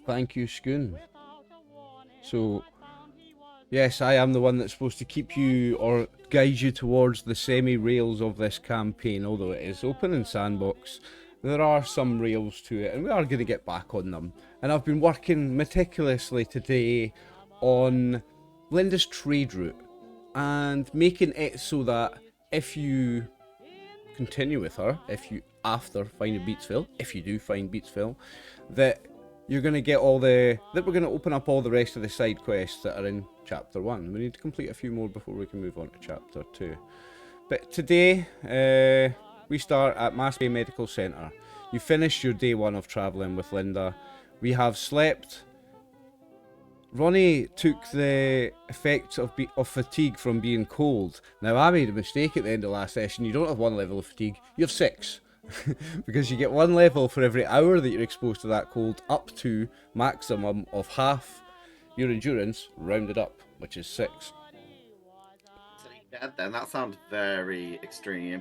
Thank you, Schoon. So, yes, I am the one that's supposed to keep you or guide you towards the semi-rails of this campaign, although it is open in sandbox. There are some rails to it, and we are going to get back on them. And I've been working meticulously today on Linda's trade route and making it so that if you continue with her, if you after finding Beatsville, if you do find Beatsville, that you're going to get all the, that we're going to open up all the rest of the side quests that are in chapter 1. We need to complete a few more before we can move on to chapter 2. But today, we start at Mass Bay Medical Centre. You finished your day 1 of travelling with Linda. We have slept. Ronnie took the effects of fatigue from being cold. Now, I made a mistake at the end of last session. You don't have 1 level of fatigue, you have 6. Because you get 1 level for every hour that you're exposed to that cold, up to maximum of half your endurance, rounded up, which is 6. Then that sounds very extreme.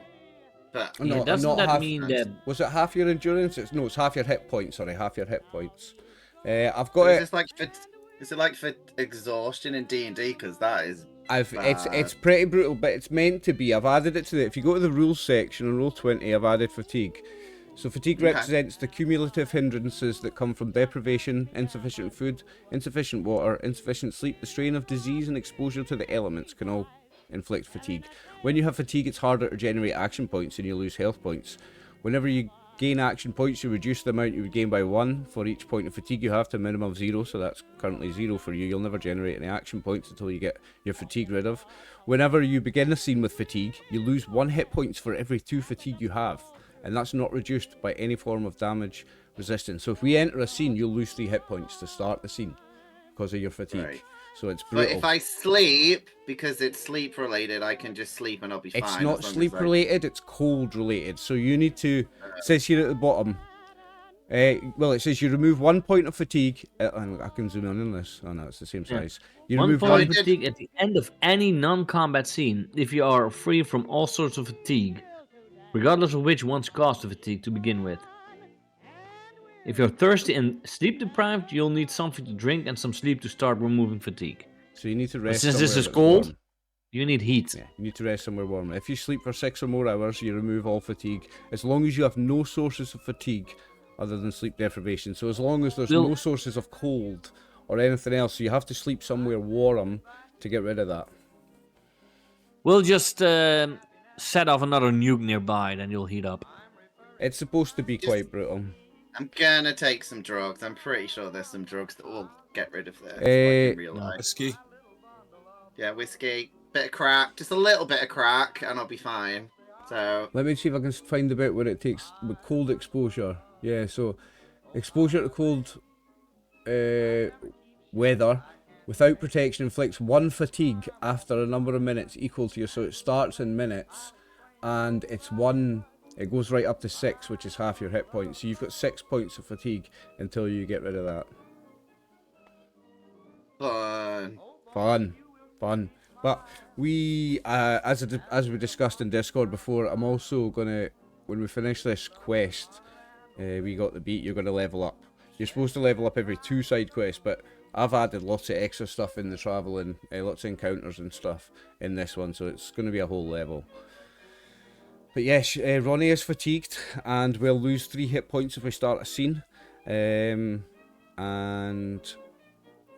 But No, doesn't that half, mean that... Was it half your endurance? No, it's half your hit points. Sorry, half your hit points. I've got it. Is it like for exhaustion in D&D? Because that is bad. It's pretty brutal, but it's meant to be. I've added it to the... If you go to the rules section on roll 20, I've added fatigue. So fatigue represents the cumulative hindrances that come from deprivation, insufficient food, insufficient water, insufficient sleep. The strain of disease and exposure to the elements can all inflict fatigue. When you have fatigue, it's harder to generate action points and you lose health points. Whenever you gain action points, you reduce the amount you would gain by 1 for each point of fatigue you have to a minimum of 0, so that's currently 0 for you. You'll never generate any action points until you get your fatigue rid of. Whenever you begin a scene with fatigue, you lose 1 hit points for every 2 fatigue you have, and that's not reduced by any form of damage resistance. So if we enter a scene, you'll lose 3 hit points to start the scene because of your fatigue. Right. So it's brutal. But if I sleep, because it's sleep related, I can just sleep and I'll be fine. It's not sleep related, it's cold related. So you need to, it says here at the bottom, well, it says you remove 1 point of fatigue. I can zoom in on this. Oh no, it's the same size. You one remove point of fatigue at the end of any non-combat scene if you are free from all sorts of fatigue, regardless of which one's caused the fatigue to begin with. If you're thirsty and sleep deprived, you'll need something to drink and some sleep to start removing fatigue. So you need to rest. Since this is cold, warm. You need heat. Yeah, you need to rest somewhere warm. If you sleep for 6 or more hours, you remove all fatigue, as long as you have no sources of fatigue other than sleep deprivation. So as long as there's no sources of cold or anything else, you have to sleep somewhere warm to get rid of that. We'll just set off another nuke nearby, then you'll heat up. It's supposed to be quite brutal. I'm gonna take some drugs. I'm pretty sure there's some drugs that will get rid of this. Like in real life. Whiskey. Yeah, whiskey. Bit of crack. Just a little bit of crack, and I'll be fine. So let me see if I can find the bit where it takes with cold exposure. Yeah, so exposure to cold weather without protection inflicts 1 fatigue after a number of minutes equal to your. So it starts in minutes, and it's 1. It goes right up to 6, which is half your hit points. So you've got 6 points of fatigue until you get rid of that. Fun. But we, as we discussed in Discord before, I'm also gonna, when we finish this quest, we got the beat. You're gonna level up. You're supposed to level up every 2 side quests, but I've added lots of extra stuff in the travel and lots of encounters and stuff in this one, so it's gonna be a whole level. But yes, Ronnie is fatigued, and we'll lose 3 hit points if we start a scene. And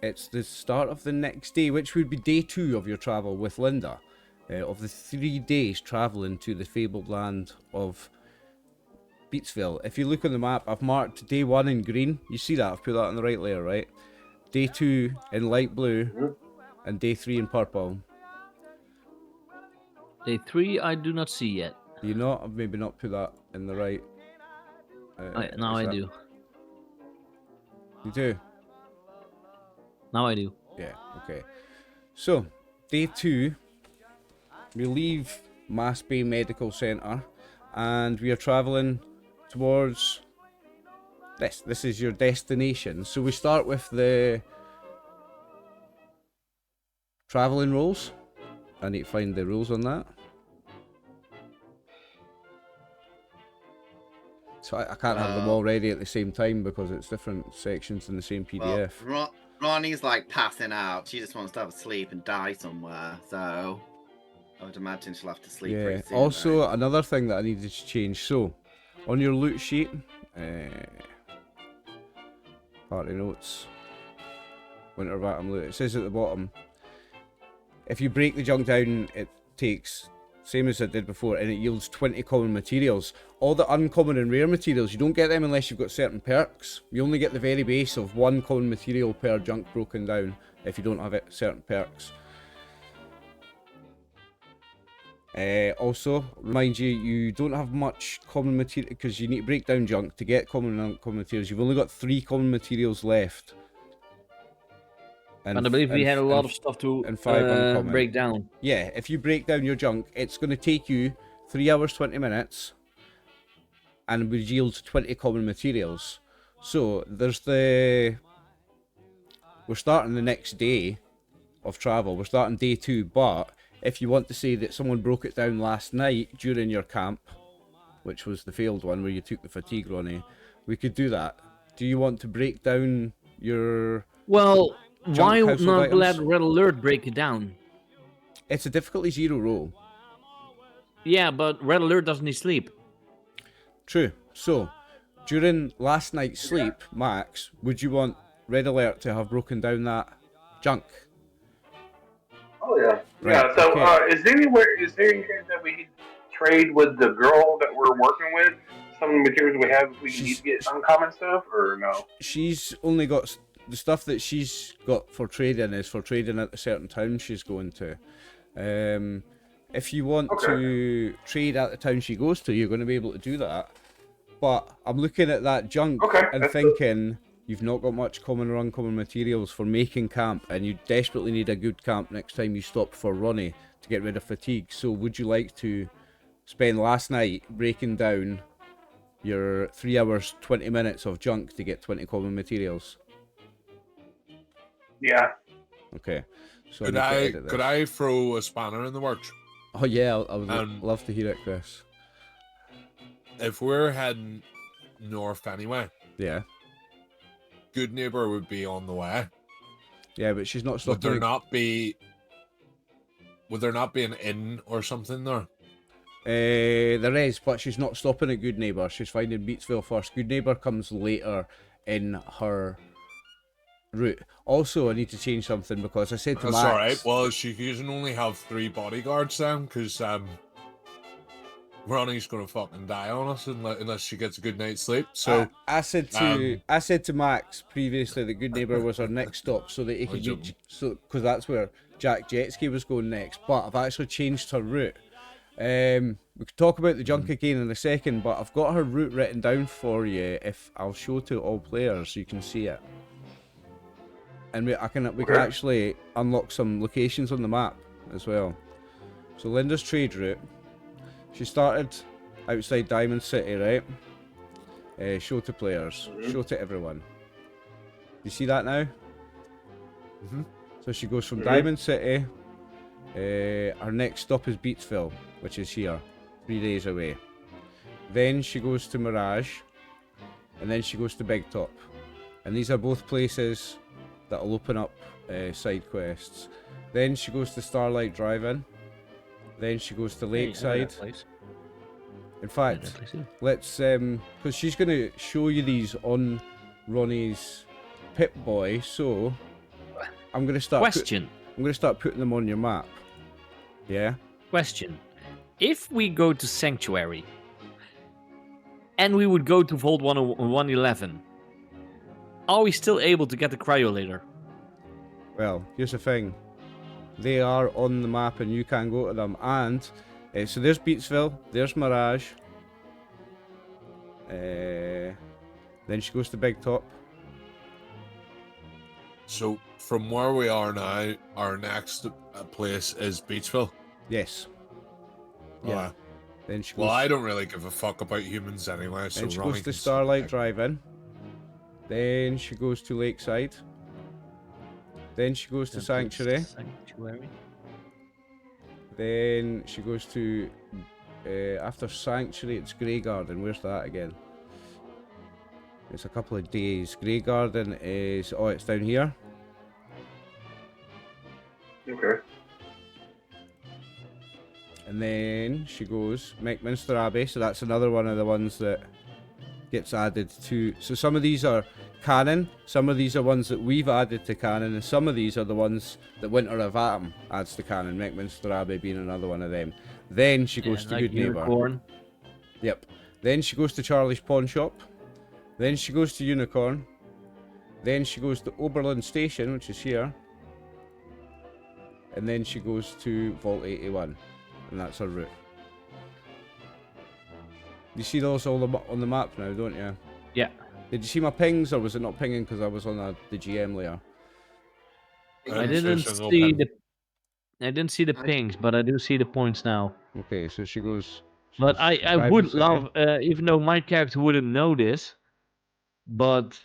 it's the start of the next day, which would be day 2 of your travel with Linda. Of the 3 days travelling to the fabled land of Beatsville. If you look on the map, I've marked day 1 in green. You see that? I've put that on the right layer, right? Day 2 in light blue, and day 3 in purple. Day 3 I do not see yet. You not? I've maybe not put that in the right. Now I do. You do? Now I do. Yeah, okay. So, day 2, we leave Mass Bay Medical Centre, and we are travelling towards this. This is your destination. So we start with the travelling rules. I need to find the rules on that. So I can't have them all ready at the same time because it's different sections in the same PDF. Well, Ronnie's like passing out. She just wants to have a sleep and die somewhere. So I would imagine she'll have to sleep Yeah. pretty soon. Also, right? another thing that I needed to change. So, on your loot sheet, party notes, winter bottom loot. It says at the bottom, if you break the junk down, it takes, same as I did before, and it yields 20 common materials. All the uncommon and rare materials, you don't get them unless you've got certain perks. You only get the very base of 1 common material per junk broken down if you don't have certain perks. Also, remind you, you don't have much common material because you need to break down junk to get common and uncommon materials. You've only got 3 common materials left. And I believe we had a lot of stuff to 5 uncommon. break down. Yeah, if you break down your junk, it's going to take you 3 hours 20 minutes and will yield 20 common materials. So there's we're starting the next day of travel. We're starting day 2, but if you want to say that someone broke it down last night during your camp, which was the failed one where you took the fatigue, Ronnie, we could do that. Do you want to break down your... Well, why household not items? let Red Alert break it down? It's a difficulty 0 roll. Yeah, but Red Alert doesn't need sleep. True. So, during last night's sleep, Max, would you want Red Alert to have broken down that junk? Oh yeah, Right, yeah. So, okay. is there any chance that we could trade with the girl that we're working with some of the materials we have if we need to get uncommon stuff, or no? She's only got the stuff that she's got for trading is for trading at a certain town she's going to. If you want to trade at the town she goes to, you're going to be able to do that. But I'm looking at that junk and thinking you've not got much common or uncommon materials for making camp, and you desperately need a good camp next time you stop for Ronnie to get rid of fatigue. So would you like to spend last night breaking down your 3 hours 20 minutes of junk to get 20 common materials? Yeah. Okay. So Could I throw a spanner in the works? Oh yeah, I would love to hear it, Chris. If we're heading north anyway, Yeah. Good Neighbor would be on the way. Yeah, but she's not Would stopping. there not be an inn or something there? There is, but she's not stopping at Good Neighbor. She's finding Beatsville first. Good Neighbor comes later in her route. Also, I need to change something because I said to That's Max... alright. Well, she can only have 3 bodyguards then, because Ronnie's gonna fucking die on us unless she gets a good night's sleep. So I said to Max previously that Good Neighbor was our next stop, so that he could reach, because that's where Jack Jetski was going next. But I've actually changed her route. We could talk about the junk again in a second, but I've got her route written down for you. If I'll show to all players, so you can see it, and we can actually unlock some locations on the map as well. So Linda's trade route. She started outside Diamond City, right? Show to players, show to everyone. You see that now? So she goes from Diamond City. Her next stop is Beatsville, which is here, 3 days away. Then she goes to Mirage, and then she goes to Big Top. And these are both places that'll open up side quests. Then she goes to Starlight Drive-In. Then she goes to Lakeside. In fact, let's because she's going to show you these on Ronnie's Pip-Boy. So I'm going to start. Question. I'm going to start putting them on your map. Yeah. Question. If we go to Sanctuary and we would go to Vault 111, are we still able to get the cryolator? Well, here's the thing. They are on the map and you can go to them. And so there's Beatsville, there's Mirage. Then she goes to Big Top. So from where we are now, our next place is Beachville. Yes. Yeah. Then she goes, well, I don't really give a fuck about humans anyway. So then she Ronnie goes to can Starlight Drive-In. Then she goes to Lakeside. Then she goes to Sanctuary. Then she goes to after Sanctuary, it's Grey Garden. Where's that again? It's a couple of days. Grey Garden is, oh, it's down here. Okay. And then she goes Meckminster Abbey, so that's another one of the ones that gets added to. So some of these are canon, some of these are ones that we've added to canon, and some of these are the ones that Winter of Atom adds to canon, Meckminster Abbey being another one of them. Then she goes to like Good Neighbour. Unicorn. Yep. Then she goes to Charlie's Pawn Shop. Then she goes to Unicorn. Then she goes to Oberlin Station, which is here. And then she goes to Vault 81. And that's her route. You see those all on the map now, don't you? Yeah. Did you see my pings, or was it not pinging because I was on the GM layer? I didn't see the pings, but I do see the points now. Okay, so she goes... But I would love, even though my character wouldn't know this, but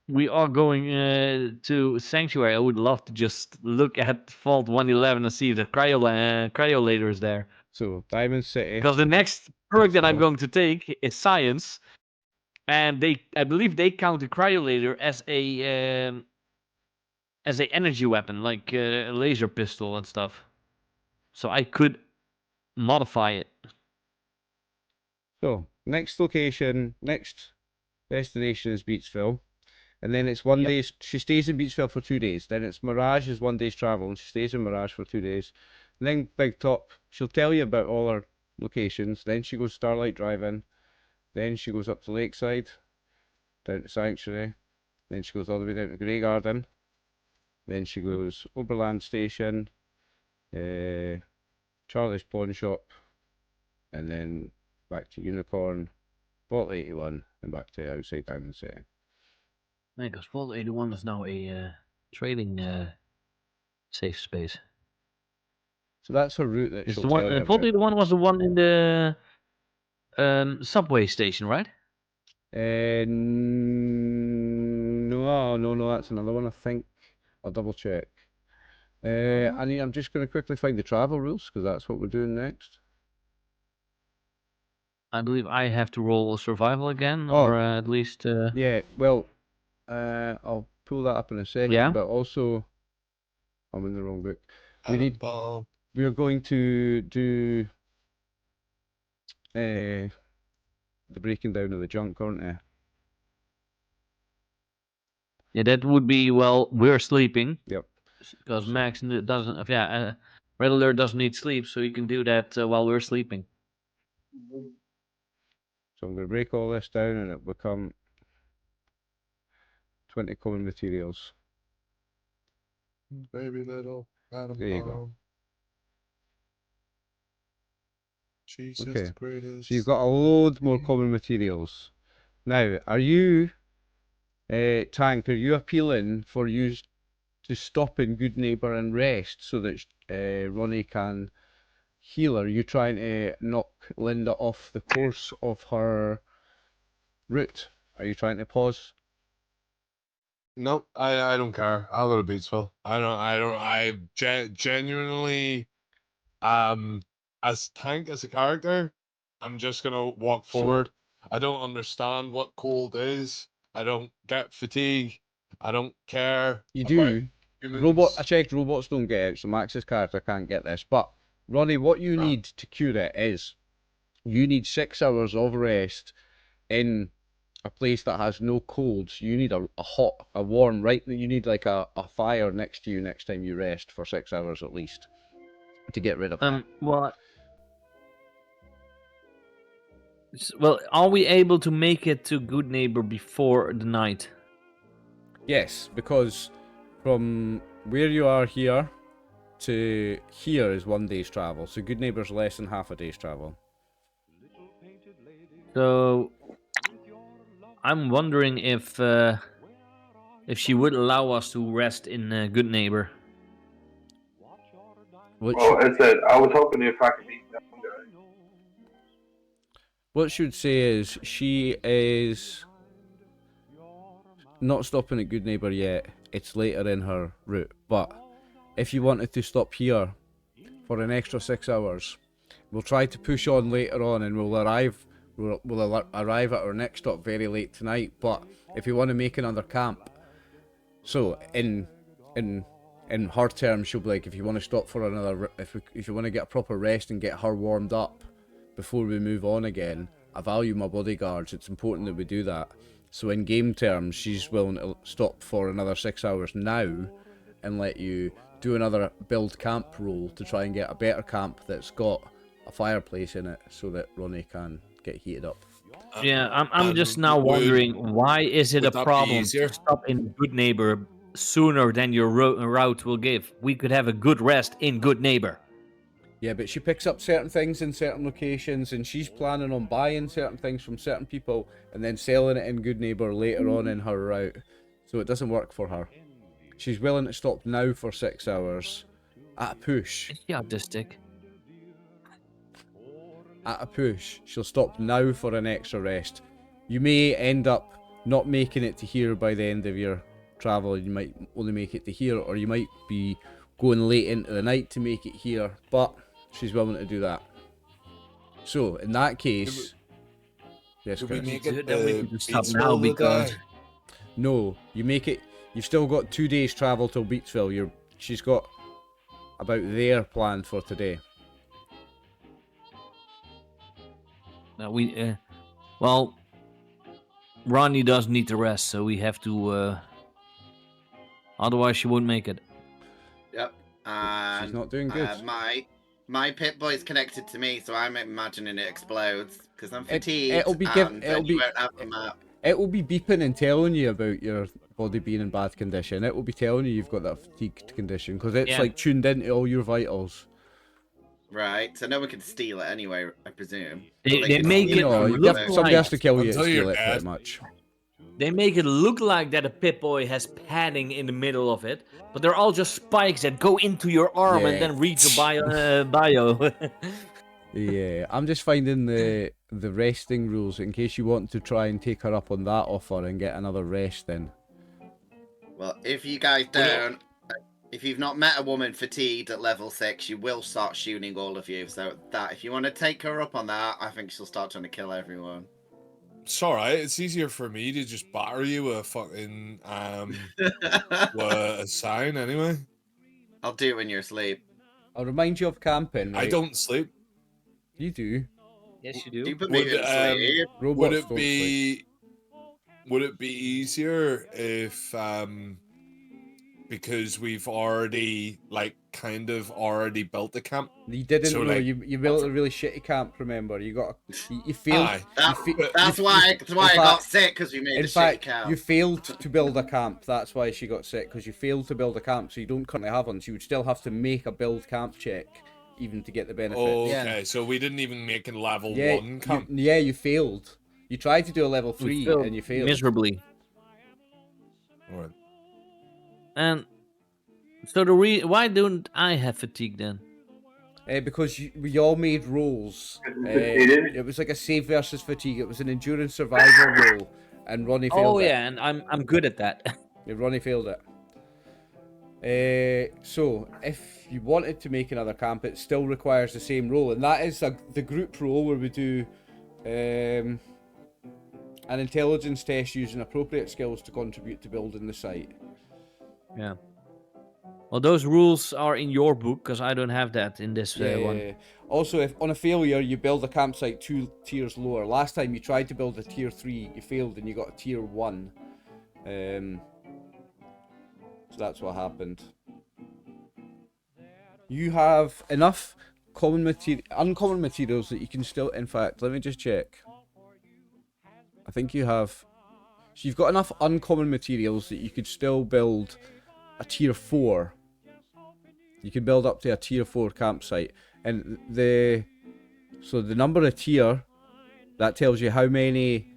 we are going to Sanctuary. I would love to just look at Vault 111 and see if the cryolator is there. So, Diamond City. Because the next perk that I'm going to take is Science, and I believe they count the cryolator as a energy weapon, like a laser pistol and stuff. So I could modify it. So, next location, next destination is Beatsville. And then it's 1 day, she stays in Beatsville for 2 days. Then it's Mirage is 1 day's travel, and she stays in Mirage for 2 days. And then Big Top, she'll tell you about all her locations. Then she goes Starlight Drive-In. Then she goes up to Lakeside, down to Sanctuary. Then she goes all the way down to Grey Garden. Then she goes Oberland Station, Charlie's Pawn Shop, and then back to Unicorn, Vault 81, and back to outside Diamond City. Because Vault 81 is now a trading safe space. So that's her route that she'll tell you Vault about. 81 was the one in the subway station, right? No, that's another one, I think. I'll double check. I'm just going to quickly find the travel rules, because that's what we're doing next. I believe I have to roll survival again, or at least... Yeah, well, I'll pull that up in a second, Yeah? but also, I'm in the wrong book. We're going to do the breaking down of the junk, aren't we? Yeah, that would be, well, we're sleeping. Yep. Because Max doesn't... Red Alert doesn't need sleep, so he can do that while we're sleeping. So I'm going to break all this down and it'll become 20 common materials. Baby little Adam There you go. Jesus Okay. the greatest. So you've got a load more common materials. Now, are you, Tank, are you appealing for you to stop in Good Neighbour and rest so that Ronnie can heal her? Are you trying to knock Linda off the course of her route? Are you trying to pause? Nope, I don't care. I'll go to Beatsville. I genuinely, as Tank as a character, I'm just gonna walk forward. I don't understand what cold is. I don't get fatigue. I don't care. You about do. humans. I checked, robots don't get it, so Max's character can't get this. But, Ronnie, what you need to cure it is, you need 6 hours of rest in a place that has no colds. You need a warm, right? You need like a fire next to you next time you rest for 6 hours at least to get rid of it. Well, are we able to make it to Good Neighbor before the night? Yes, because from where you are here to here is 1 day's travel. So Good Neighbour's less than half a day's travel. So I'm wondering if she would allow us to rest in Good Neighbor. Well, I said I was hoping if I could beat that one guy. What she would say is she is not stopping at Good Neighbour yet. It's later in her route. But if you wanted to stop here for an extra 6 hours, we'll try to push on later on and we'll arrive we'll arrive at our next stop very late tonight. But if you want to make another camp, so in her terms, she'll be like, if you want to stop for another, if you want to get a proper rest and get her warmed up before we move on again, I value my bodyguards. It's important that we do that. So in game terms, she's willing to stop for another 6 hours now and let you do another build camp roll to try and get a better camp that's got a fireplace in it so that Ronnie can get heated up. Yeah, I'm just now wondering, why is it a problem to stop in Good Neighbor sooner than your route will give? We could have a good rest in Good Neighbor. Yeah, but she picks up certain things in certain locations, and she's planning on buying certain things from certain people and then selling it in Good Neighbor later on in her route. So it doesn't work for her. She's willing to stop now for 6 hours at a push. Is she autistic? At a push, she'll stop now for an extra rest. You may end up not making it to here by the end of your travel. You might only make it to here, or you might be going late into the night to make it here, but she's willing to do that. So in that case, yes, Could we Chris? make Then it we the can stop Beatsville now of the because day? No, you make it. You've still got 2 days travel till Beatsville. She's got about there planned for today. Well, Ronnie does need to rest, so we have to. Otherwise, she won't make it. Yep. She's not doing good. My Pip Boy's connected to me, so I'm imagining it explodes because I'm fatigued. It'll be and you won't have the map. It will be beeping and telling you about your body being in bad condition. It will be telling you you've got that fatigued condition because it's like tuned into all your vitals. Right, so no one can steal it anyway, I presume. They make it look somebody has to like kill you to steal it, pretty much. they make it look like that a Pip-Boy has padding in the middle of it, but they're all just spikes that go into your arm and then read your bio. Yeah, I'm just finding the resting rules in case you want to try and take her up on that offer and get another rest then. Well, if you guys don't, if you've not met a woman fatigued at level 6, she will start shooting all of you. So that if you want to take her up on that, I think she'll start trying to kill everyone. It's alright, it's easier for me to just batter you with a fucking with a sign anyway. I'll do it when you're asleep. I'll remind you of camping. Right? I don't sleep. You do. Yes, you do. You put me to sleep. Would it be easier if because we've already kind of already built the camp? You didn't. So, know. like, you built a really shitty camp. Remember, you failed. Aye. That's why I got sick, because we made In a fact, shitty camp. you failed to build a camp. That's why she got sick, because you failed to build a camp. So you don't currently have one. So you would still have to make a build camp check, even to get the benefits. Oh, okay. So we didn't even make a level 1 camp. You failed. You tried to do a level 3 and you failed miserably. Alright. And so why don't I have fatigue then? Because we all made rolls. It was like a save versus fatigue. It was an endurance survival roll, and Ronnie failed it. Oh yeah, and I'm good at that. Yeah, Ronnie failed it. So if you wanted to make another camp, it still requires the same roll, and that is the group roll where we do an intelligence test using appropriate skills to contribute to building the site. Yeah. Well, those rules are in your book, because I don't have that in this one. Also, if on a failure, you build a campsite 2 tiers lower. Last time you tried to build a tier 3, you failed and you got a tier 1. So that's what happened. You have enough uncommon materials that you can still... In fact, let me just check. I think you have... So you've got enough uncommon materials that you could still build a tier 4. You can build up to a tier 4 campsite. And the number of tier, that tells you how many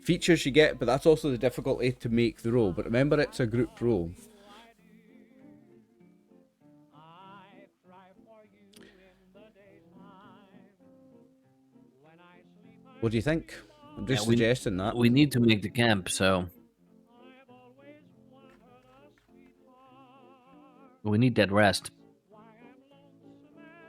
features you get, but that's also the difficulty to make the roll. But remember, it's a group roll. What do you think? I'm just suggesting that. We need to make the camp, so... We need that rest.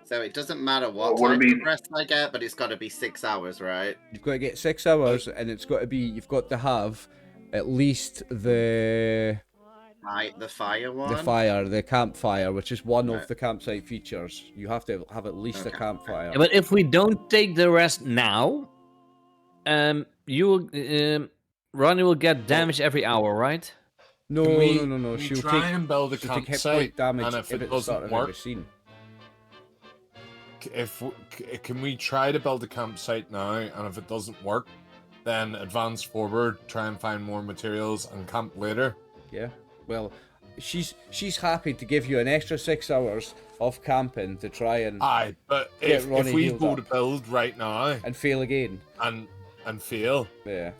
So it doesn't matter what Well, would type it of be- rest I get, but it's got to be 6 hours, right? You've got to get 6 hours, and it's got to be. You've got to have at least the The fire one. the campfire, which is one of Right. the campsite features. You have to have at least a Okay. campfire. Yeah, but if we don't take the rest now, Ronnie will get damage every hour, right? No, Can we, no. can we She'll try take. and build a She'll take hit campsite, point damage and if it at the start doesn't of every work, scene. can we try to build a campsite now, and if it doesn't work, then advance forward, try and find more materials, and camp later? Yeah. Well, she's happy to give you an extra 6 hours of camping to try and Aye, but Get if Ronnie we healed go up. to build right now fail again. and fail, Yeah.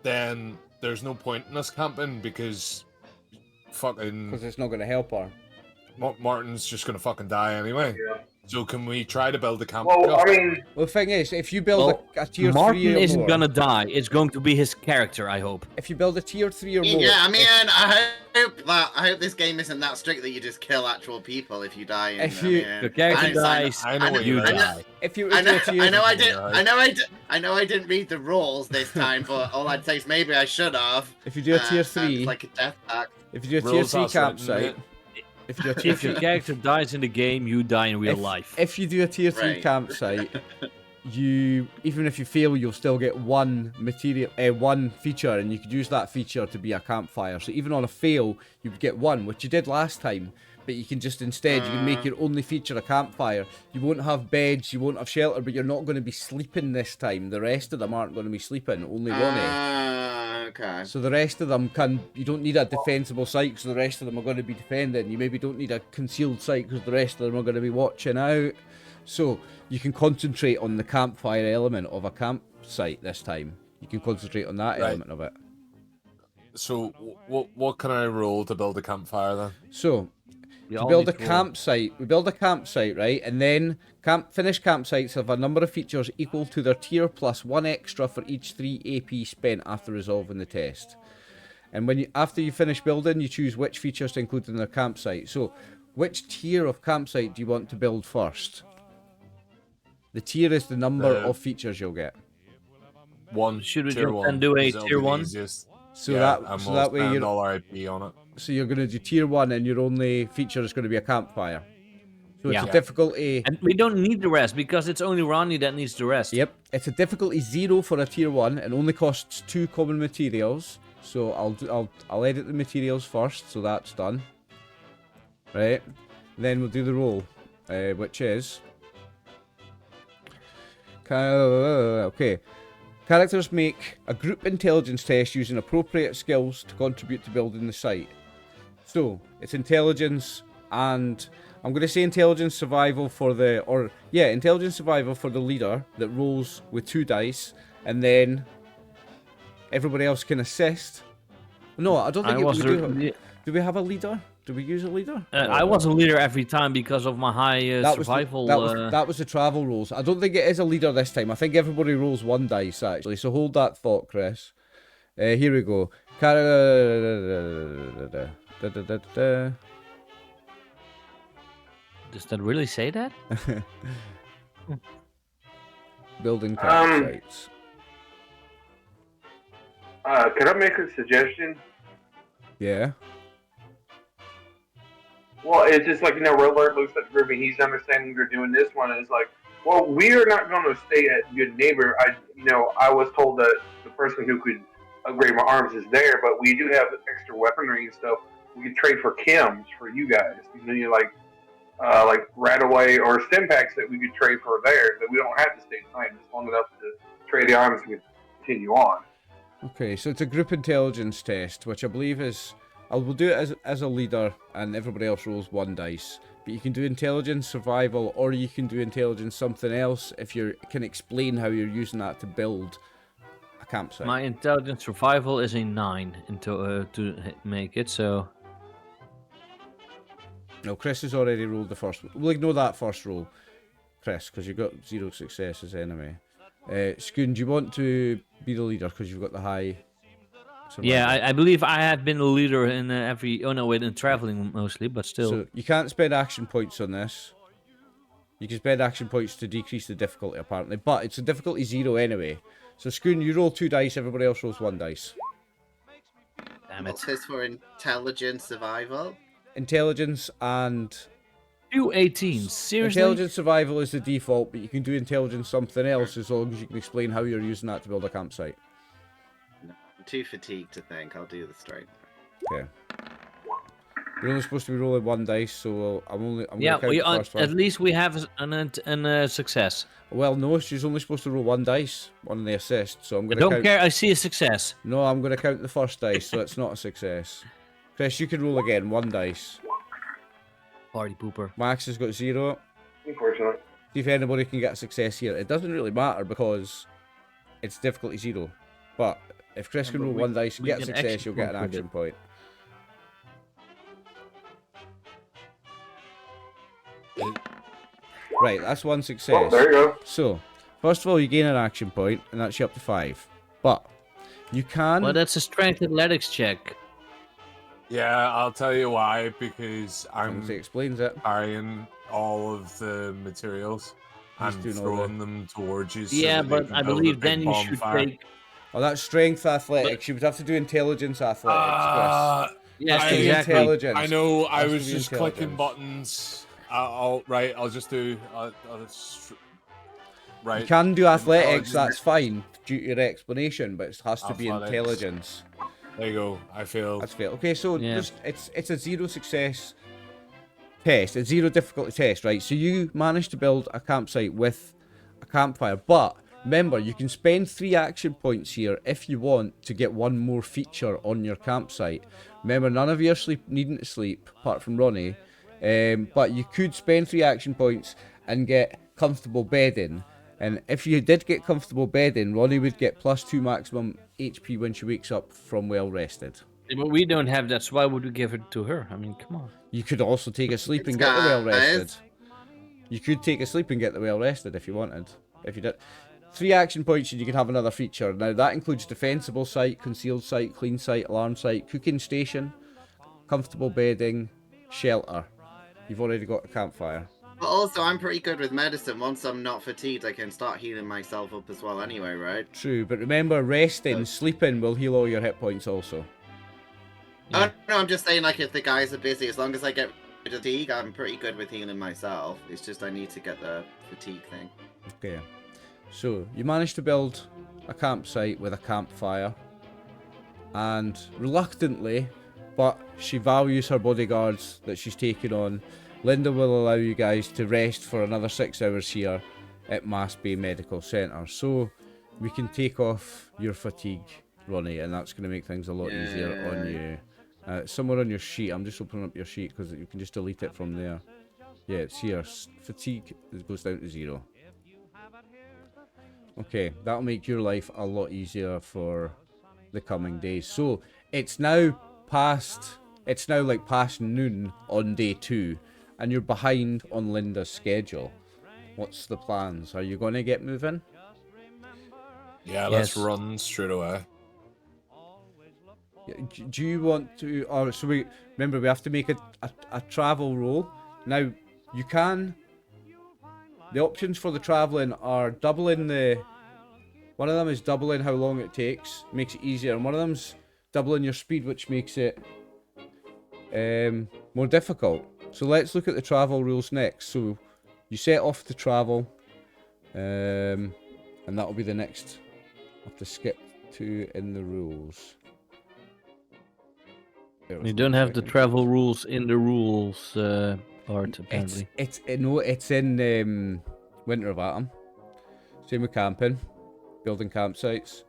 then there's no point in us camping because fucking Because it's not going to help her. Martin's just gonna fucking die anyway. Yeah. So can we try to build a camp? Well, I mean, Well, the thing is, if you build Well, a tier Martin 3 or isn't more, gonna die. It's going to be his character, I hope. if you build a tier 3 or more, Yeah, I mean, I hope this game isn't that strict that you just kill actual people if you die. If you- Your character dies, I know what you you mean. die. if you I know, do a tier, I know, I did, Right. I know, I didn't read the rules this time, but all I'd say is maybe I should have. if you do a tier and 3, it's like a death pact. if you do a tier Rules 3 as written, campsite, mate. if you do a tier If your 3, character dies in the game, you die in real life. if you do a tier 3 Right. campsite, you even if you fail, you'll still get one one feature, and you could use that feature to be a campfire. So even on a fail, you would get one, which you did last time. But you can just instead you can make your only feature a campfire. You won't have beds, you won't have shelter, but you're not going to be sleeping this time. The rest of them aren't going to be sleeping. Only Ronnie. Okay. So the rest of them you don't need a defensible site because the rest of them are going to be defending. You maybe don't need a concealed site because the rest of them are going to be watching out. So you can concentrate on the campfire element of a campsite this time. You can concentrate on that Right. element of it. So what can I roll to build a campfire then? So You to all build a need to roll. campsite, we build a campsite, right? And then finished campsites have a number of features equal to their tier plus one extra for each 3 AP spent after resolving the test. And after you finish building, you choose which features to include in their campsite. So, which tier of campsite do you want to build first? The tier is the number of features you'll get. One. Should we tier just one, then do a 'cause it'll tier be the one? easiest. So Yeah, that and so we'll that way spend you're all our IP on it. so you're going to do tier 1 and your only feature is going to be a campfire. So it's Yeah. a difficulty. And we don't need the rest because it's only Ronnie that needs the rest. Yep, it's a difficulty 0 for a tier 1 and only costs 2 common materials. So I'll edit the materials first, so that's done. Right, then we'll do the roll, which is okay. Characters make a group intelligence test using appropriate skills to contribute to building the site. So it's intelligence and I'm going to say intelligence survival for intelligence survival for the leader that rolls with 2 dice, and then everybody else can assist. No, I don't think do we have a leader? Do we use a leader? I was a leader every time because of my high survival. That was the travel rolls. I don't think it is a leader this time. I think everybody rolls 1 dice actually. So hold that thought, Chris. Here we go. Does that really say that? Building campsites. Could I make a suggestion? Yeah. Well, it's just like, Roller looks at the group and he's understanding they're doing this one. And it's like, well, we are not going to stay at Good Neighbor. I was told that the person who could upgrade my arms is there, but we do have extra weaponry and stuff. We could trade for chems for you guys. Like Radaway or stim packs that we could trade for there, that we don't have to stay behind just long enough to trade the arms and continue on. Okay, so it's a group intelligence test, which I believe is we'll do it as a leader, and everybody else rolls 1 dice. But you can do intelligence survival, or you can do intelligence something else if you can explain how you're using that to build a campsite. My intelligence survival is a 9 to make it, so... No, Chris has already rolled the first. We'll ignore that first roll, Chris, because you've got 0 successes anyway. Skoon, do you want to be the leader because you've got the high survival? Yeah, I believe I have been a leader in every... Oh no, wait, in traveling mostly, but still. So you can't spend action points on this. You can spend action points to decrease the difficulty, apparently. But it's a difficulty 0 anyway. So, Scoon, you roll 2 dice, everybody else rolls 1 dice. Damn it. What's this for intelligence survival? Intelligence and... 218. Seriously? Intelligence survival is the default, but you can do intelligence something else as long as you can explain how you're using that to build a campsite. No, I'm too fatigued to think. I'll do the strength. Okay. You're only supposed to be rolling 1 dice, so I'm Yeah, going to count the first one. at least we have an success. Well, no, she's only supposed to roll 1 dice on the assist, so I'm I going to don't count... care, I see a success. No, I'm going to count the first dice, so it's not a success. Chris, you can roll again, 1 dice. Party pooper. Max has got 0. Unfortunately. See if anybody can get a success here. It doesn't really matter because it's difficulty 0. But if Chris can but roll we- 1 dice and we get a get success, action you'll get an point with action it. point. Right, that's 1 Well, success. there you go. So, first of all, you gain an action point, and that's you up to 5. But you can... Well, that's a strength athletics check. Yeah, I'll tell you why. Because I'm Obviously explains it. carrying all of the materials He's and doing all throwing them towards you. So Yeah, that they but can I build a believe big then you should bonfire. take. Oh, that's strength athletics. You would have to do intelligence athletics, Chris. Yes, Has to be exactly. intelligence. I know. I Has to was be just clicking intelligence. buttons. I'll just do. Right. You can do athletics, Intelligence. that's fine, due to your explanation, but it has to be Athletics. intelligence. There you go. I failed. That's fair. Okay, so Yeah. just it's a 0 success test, a 0 difficulty test, right? So you managed to build a campsite with a campfire, but remember, you can spend 3 action points here if you want to get 1 more feature on your campsite. Remember, none of you are needing to sleep, apart from Ronnie, but you could spend 3 action points and get comfortable bedding. And if you did get comfortable bedding, Ronnie would get +2 maximum HP when she wakes up from well rested. But we don't have that, so why would we give it to her? I mean, come on. You could also take a sleep and It's get the well guys. rested. You could take a sleep and get the well rested if you wanted. If you did. 3 action points and you can have another feature. Now that includes defensible site, concealed site, clean site, alarm site, cooking station, comfortable bedding, shelter. You've already got a campfire. But also, I'm pretty good with medicine. Once I'm not fatigued, I can start healing myself up as well anyway, right? True, but remember, resting, sleeping will heal all your hit points also. Yeah. Oh, no, I'm just saying, like, if the guys are busy, as long as I get rid of fatigue, I'm pretty good with healing myself. It's just I need to get the fatigue thing. Okay. So, you managed to build a campsite with a campfire. And reluctantly, but she values her bodyguards that she's taken on, Linda will allow you guys to rest for another 6 hours here at Mass Bay Medical Centre. So, we can take off your fatigue, Ronnie, and that's going to make things a lot easier on you. Somewhere on your sheet, I'm just opening up your sheet because you can just delete it from there. Yeah, it's here. Fatigue goes down to 0. Okay, that'll make your life a lot easier for the coming days. So, it's now like past noon on day 2, and you're behind on Linda's schedule. What's the plans? Are you going to get moving? Yeah, Yes. let's run straight away. Do you want to... Oh, so we have to make a travel roll. Now, you can... The options for the travelling are doubling the... One of them is doubling how long it takes, makes it easier, and one of them's doubling your speed, which makes it more difficult. So let's look at the travel rules next. So you set off to travel, and that'll be the next. I have to skip to in the rules. You don't have the travel rules in the rules part, apparently. It's in Winter of Atom. Same with camping, building campsites,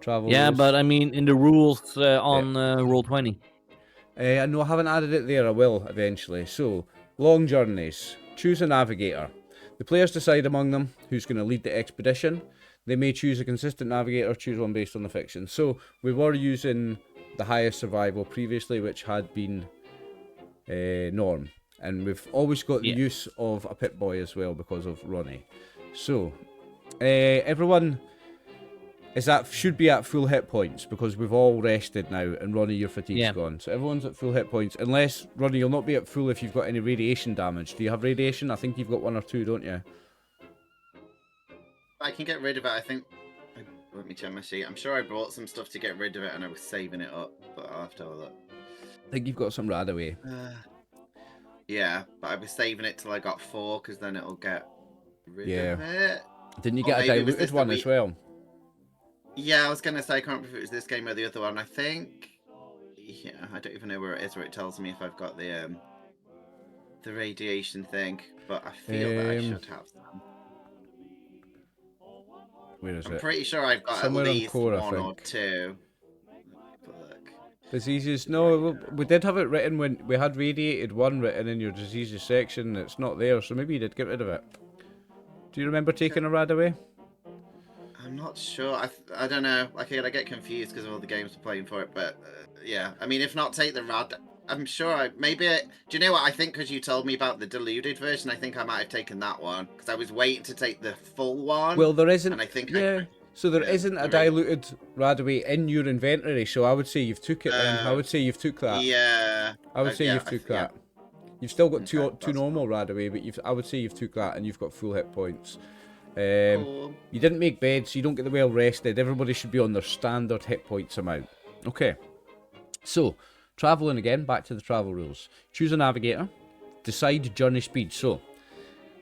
travel. Yeah, rules. but I mean, in the rules on Roll20. No, I haven't added it there. I will eventually. So, long journeys. Choose a navigator. The players decide among them who's going to lead the expedition. They may choose a consistent navigator or choose one based on the fiction. So, we were using the highest survival previously, which had been Norm. And we've always got the use of a Pip-Boy as well because of Ronnie. So, everyone is that should be at full hit points because we've all rested now, and Ronnie, your fatigue's Yeah. gone. So everyone's at full hit points, unless Ronnie, you'll not be at full if you've got any radiation damage. Do you have radiation? I think you've got 1 or 2, don't you? I can get rid of it. I think. Let me check my sheet. I'm sure I brought some stuff to get rid of it, and I was saving it up, but I'll have to have a look. I think you've got some rad away. Yeah, but I was saving it till I got 4, because then it'll get rid Yeah. of it. Didn't you Or get a maybe it was diluted this one that as well? Yeah, I was gonna say I can't remember if it was this game or the other one. I think. Yeah, I don't even know where it is. Where it tells me if I've got the radiation thing, but I feel that I should have them. Where is I'm it? pretty sure I've got Somewhere at on least core, I 1 or think. 2. Look. Diseases? No, we did have it written when we had radiated 1 written in your diseases section. It's not there, so maybe you did get rid of it. Do you remember taking a rad away? I'm not sure. I don't know. Like, I get confused because of all the games we're playing for it, but yeah. I mean, if not, take the rad. I'm sure do you know what? I think because you told me about the diluted version, I think I might have taken that one because I was waiting to take the full one. Well, there isn't. And I think So there yeah, isn't a there is. diluted radaway in your inventory, so I would say you've took it then. I would say you've took that. Yeah. I would say yeah, you've took yeah. that. You've still got two Okay, that's normal radaway, but I would say you've took that and you've got full hit points. Cool. You didn't make beds, so you don't get the well rested. Everybody should be on their standard hit points amount. Okay. So, travelling again, back to the travel rules. Choose a navigator. Decide journey speed. So,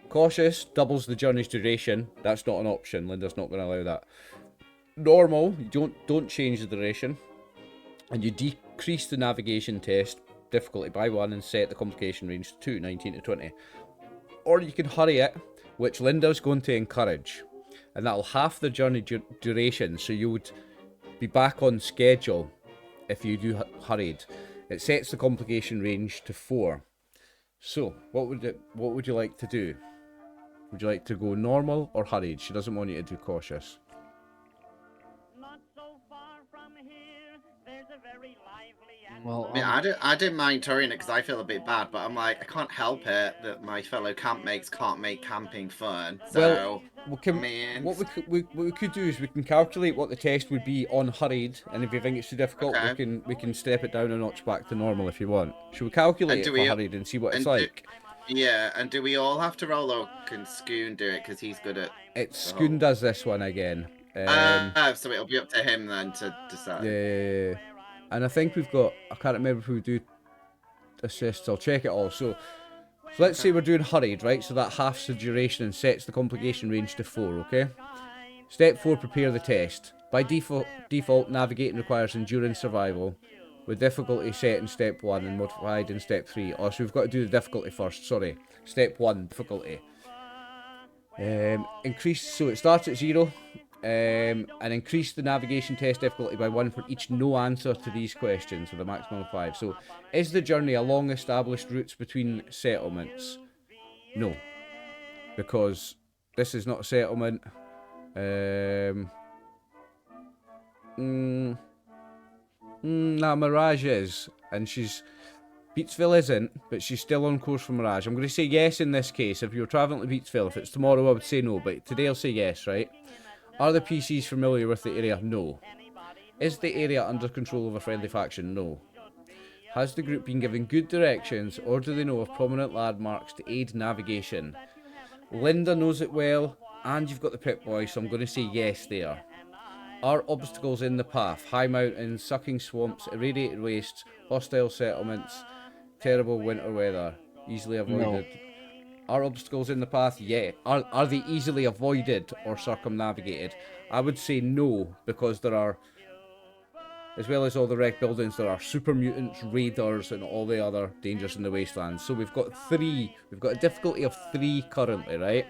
cautious doubles the journey's duration. That's not an option. Linda's not going to allow that. Normal, you don't change the duration. And you decrease the navigation test difficulty by 1 and set the complication range to 2, 19 to 20. Or you can hurry it, which Linda's going to encourage. And that'll half the journey duration, so you would be back on schedule if you do hurried. It sets the complication range to 4. So, what would you like to do? Would you like to go normal or hurried? She doesn't want you to do cautious. Well, I mean, I didn't mind touring it because I feel a bit bad, but I'm like, I can't help it that my fellow campmates can't make camping fun. So, what we could do is we can calculate what the test would be on hurried, and if you think it's too difficult, Okay. we can step it down a notch back to normal if you want. Should we calculate it for hurried and see what it's like? Yeah, and do we all have to roll, or can Scoon do it because he's good at? It's Scoon does this one again. So it'll be up to him then to decide. Yeah. And I think we've got, I can't remember if we do assists, I'll check it all. So let's say we're doing hurried, right? So that halves the duration and sets the complication range to 4, okay? Step 4, prepare the test. By default, navigating requires endurance survival, with difficulty set in step 1 and modified in step 3. Oh, so we've got to do the difficulty first, sorry. Step 1, difficulty. Increase, so it starts at 0. And increase the navigation test difficulty by 1 for each no answer to these questions with a maximum of 5. So, is the journey along established routes between settlements? No, because this is not a settlement. Nah, Mirage is, and Beatsville isn't, but she's still on course for Mirage. I'm going to say yes in this case. If you're travelling to Beatsville, if it's tomorrow, I would say no, but today I'll say yes, right? Are the PCs familiar with the area? No. Is the area under control of a friendly faction? No. Has the group been given good directions, or do they know of prominent landmarks to aid navigation? Linda knows it well, and you've got the Pip-Boy, so I'm going to say yes there. Are obstacles in the path? High mountains, sucking swamps, irradiated wastes, hostile settlements, terrible winter weather, easily avoided. No. Are obstacles in the path? Yeah. Are they easily avoided or circumnavigated? I would say no, because there are, as well as all the wrecked buildings, there are super mutants, raiders, and all the other dangers in the wastelands. So we've got 3. We've got a difficulty of 3 currently, right?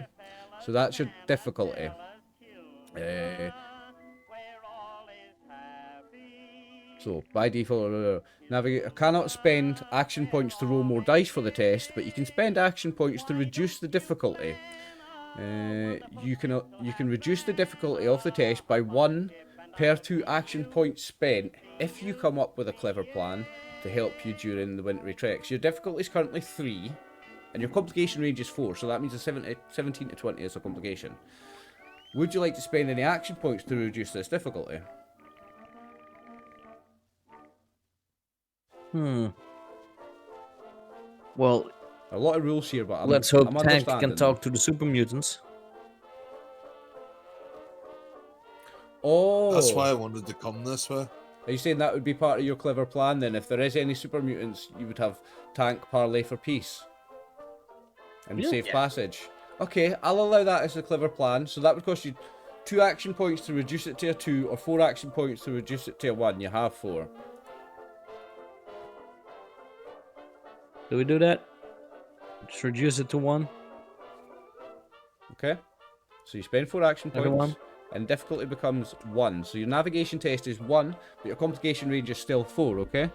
So that's your difficulty. So, by default, navigator cannot spend action points to roll more dice for the test, but you can spend action points to reduce the difficulty. You can reduce the difficulty of the test by 1 per 2 action points spent if you come up with a clever plan to help you during the wintry treks. Your difficulty is currently 3, and your complication range is 4, so that means a 17 to 20 is a complication. Would you like to spend any action points to reduce this difficulty? Well, A lot of rules here, but let's hope I'm Tank can understanding talk them. to the super mutants. Oh, That's why I wanted to come this way. Are you saying that would be part of your clever plan then? If there is any super mutants, you would have Tank parley for peace and Yeah. safe Yeah. passage. Okay, I'll allow that as a clever plan. So that would cost you 2 action points to reduce it to a 2, or 4 action points to reduce it to a 1. You have 4. Do we do that? Just reduce it to 1. Okay, so you spend 4 action points, Everyone. and difficulty becomes 1. So your navigation test is 1, but your complication range is still 4. Okay.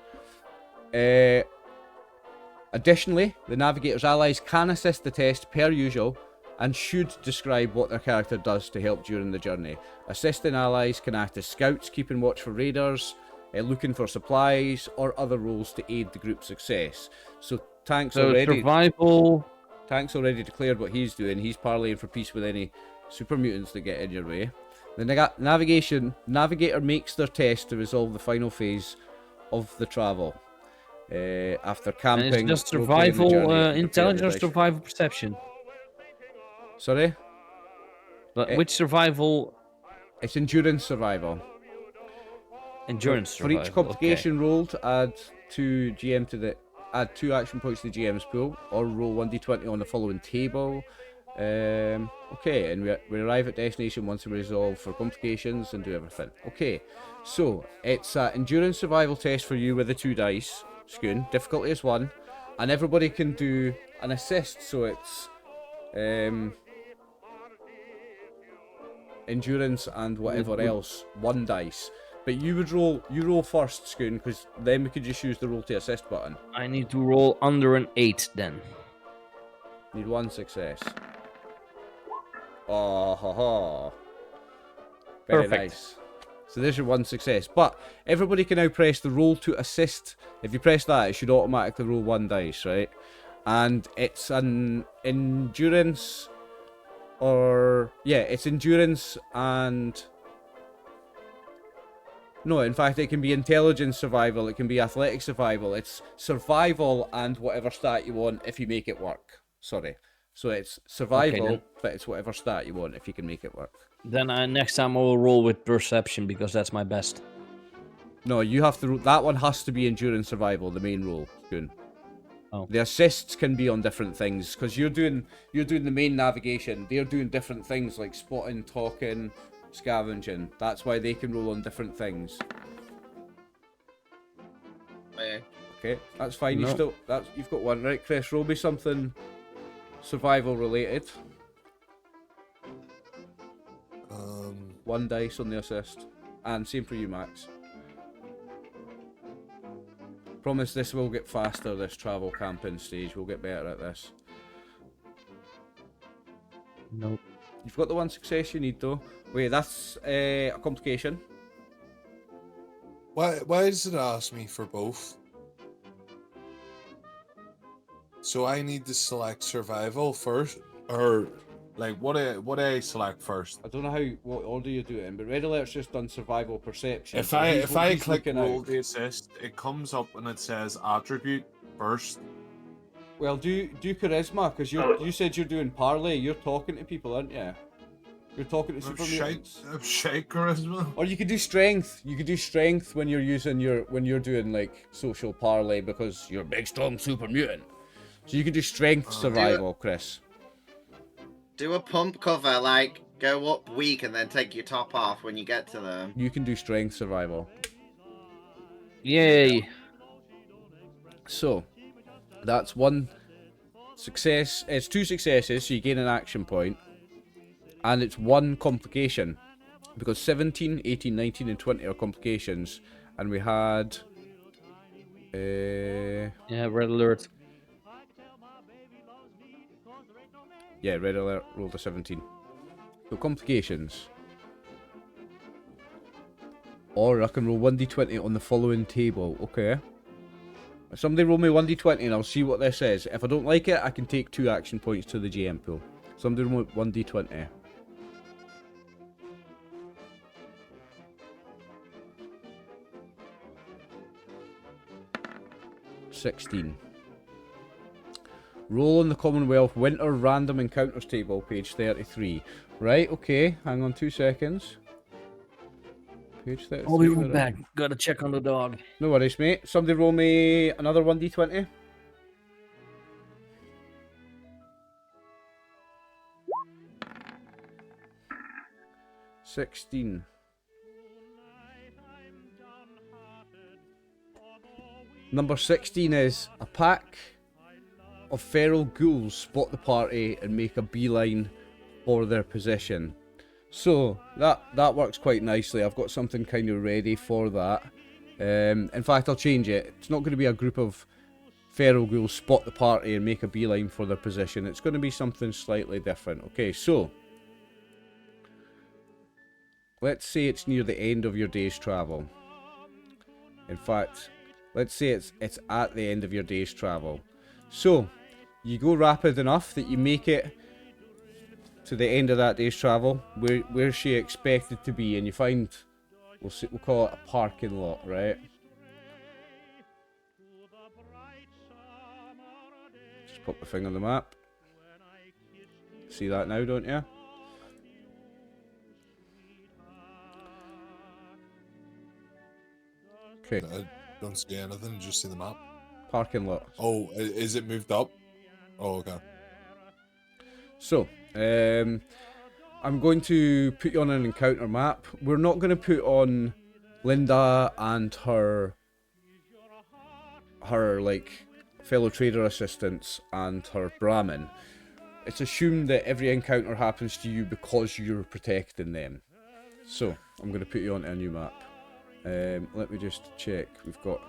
Additionally, the navigator's allies can assist the test per usual, and should describe what their character does to help during the journey. Assisting allies can act as scouts, keeping watch for raiders, looking for supplies, or other roles to aid the group's success. So Tank's So already survival. declared what he's doing. He's parleying for peace with any super mutants that get in your way. The navigator makes their test to resolve the final phase of the travel. After And camping, it's just roleplaying the survival, journey, and preparing intelligence, the or dice. survival perception. Sorry, But which survival? it's endurance survival. Endurance For survival. each complication rolled, add 2 action points to the GM's pool, or roll 1d20 on the following table. Okay, and we arrive at destination once we resolve for complications and do everything. Okay, so it's an endurance survival test for you with the 2 dice. Schoon, difficulty is 1, and everybody can do an assist, so it's endurance and whatever else, 1 dice. But you roll first, Schoon, because then we could just use the roll to assist button. I need to roll under an 8 then. Need 1 success. Oh, ha, ha. Very Perfect. nice. So there's your 1 success. But everybody can now press the roll to assist. If you press that, it should automatically roll 1 dice, right? And it's an endurance, it's endurance and... No, in fact, it can be intelligence survival, it can be athletic survival. It's survival and whatever stat you want if you make it work. Sorry. So it's survival, then. but it's whatever stat you want if you can make it work. Then next time I will roll with perception because that's my best. No, you have to. That one has to be endurance survival, the main role. Good. Oh. The assists can be on different things because you're doing the main navigation. They're doing different things like spotting, talking, scavenging. That's why they can roll on different things. Okay, that's fine. No. You've got 1 right, Chris. Roll me something survival related. 1 dice on the assist, and same for you, Max. Promise this will get faster. This travel camping stage, we'll get better at this. Nope. You've got the 1 success you need though. Wait, that's a complication. Why does it ask me for both? So I need to select survival first, or like what do I select first? I don't know what order you do it in, but Red Alert's just done survival perception. If so I he's click looking roll out. the assist, it comes up and it says attribute first. Well, do charisma because you said you're doing parley. You're talking to people, aren't you? You're talking to super mutants. I'm shite charisma. Or you could do strength. You could do strength when you're doing like social parley because you're a big strong super mutant. So you could do strength survival, Chris. Do a pump cover, like go up weak and then take your top off when you get to them. You can do strength survival. Yay! So that's 1 success. It's 2 successes, so you gain an action point. And it's 1 complication. Because 17, 18, 19, and 20 are complications. And we had... Yeah, red alert. Yeah, Red Alert rolled a 17. So complications. Or I can roll 1d20 on the following table. Okay. Somebody roll me 1d20 and I'll see what this is. If I don't like it, I can take 2 action points to the GM pool. Somebody roll me 1d20. 16. Roll on the Commonwealth Winter Random Encounters table, page 33. Right, okay, hang on 2 seconds. Page 33. I'll be right where back. Gotta check on the dog. No worries, mate. Somebody roll me another 1d20. 16. Number 16 is a pack of feral ghouls spot the party and make a beeline for their position. So that works quite nicely. I've got something kind of ready for that. In fact, I'll change it. It's not going to be a group of feral ghouls spot the party and make a beeline for their position. It's going to be something slightly different. Okay, so let's say it's near the end of your day's travel. In fact, let's say it's at the end of your day's travel. So you go rapid enough that you make it to the end of that day's travel, where she expected to be, and you find, we'll call it a parking lot, right? Just pop the thing on the map. See that now, don't you? Okay. I don't see anything, just see the map. Parking lot. Oh, is it moved up? Oh, okay. So, I'm going to put you on an encounter map. We're not going to put on Linda and her like fellow trader assistants and her Brahmin. It's assumed that every encounter happens to you because you're protecting them. So, I'm going to put you onto a new map. Let me just check. We've got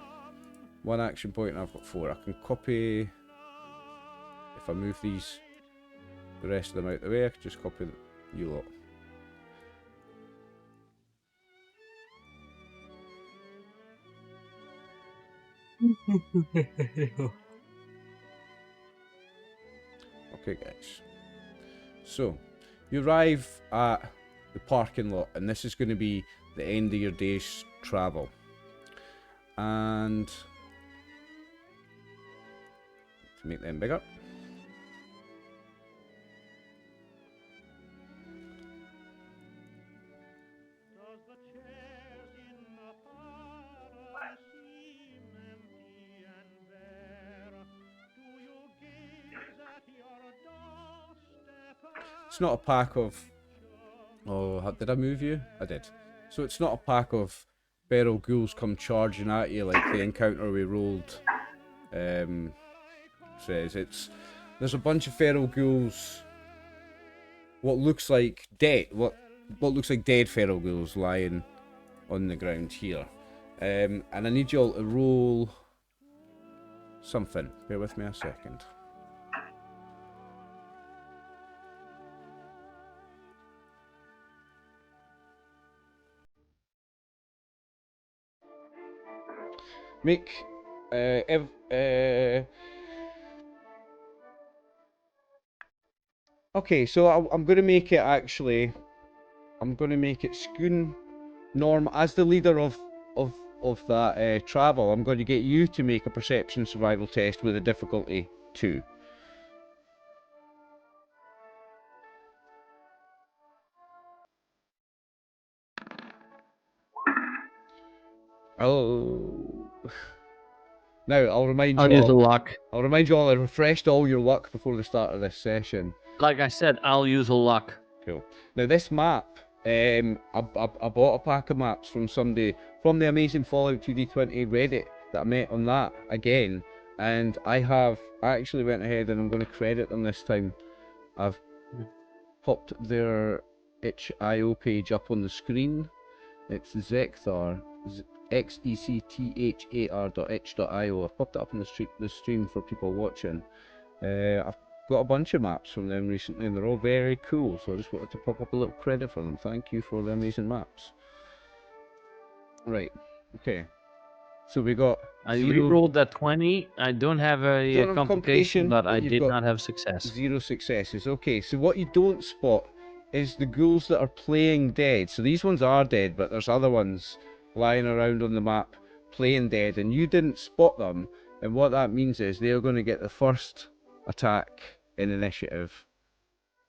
1 action point and I've got 4. I can copy, if I move the rest of them out the way, I can just copy you lot. Okay guys, so you arrive at the parking lot and this is going to be the end of your day's travel, and to make them bigger, it's not a pack of, oh, did I move you? I did. So it's not a pack of feral ghouls come charging at you like the encounter we rolled says. There's a bunch of feral ghouls, what looks like dead feral ghouls lying on the ground here. And I need you all to roll something. Bear with me a second. Make okay, so I'm gonna make it actually. I'm gonna make it Skoon Norm as the leader of that travel. I'm going to get you to make a perception survival test with a difficulty 2. Oh. Now I'll remind you. I'll use the luck. I'll remind you all. I refreshed all your luck before the start of this session. Like I said, I'll use a luck. Cool. Now this map, I bought a pack of maps from somebody from the Amazing Fallout 2D20 Reddit that I met on that again, and I actually went ahead and I'm going to credit them this time. I've popped their itch.io page up on the screen. It's Zecthar, xecthar.itch.io. I've popped it up on the stream for people watching. I've got a bunch of maps from them recently and they're all very cool, so I just wanted to pop up a little credit for them. Thank you for the amazing maps. Right, okay. So we got I re-rolled that 20. I don't have a have complication, but I you've did got not have success. 0 successes. Okay, so what you don't spot is the ghouls that are playing dead. So these ones are dead, but there's other ones lying around on the map playing dead, and you didn't spot them And what that means is they're going to get the first attack in initiative.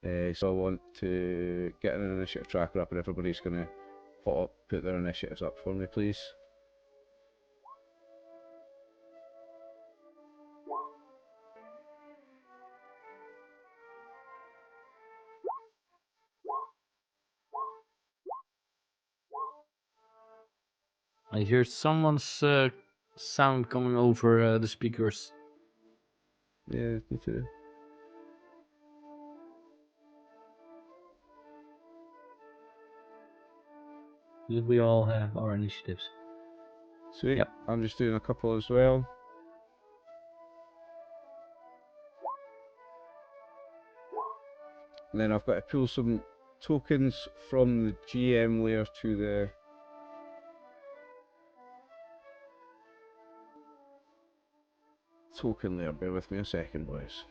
So I want to get an initiative tracker up, and everybody's going to put their initiatives up for me, please. I hear someone's sound coming over the speakers. Yeah, me too. Did we all have our initiatives? Sweet. Yep. I'm just doing a couple as well. And then I've got to pull some tokens from the GM layer to the token layer. Bear with me a second, boys.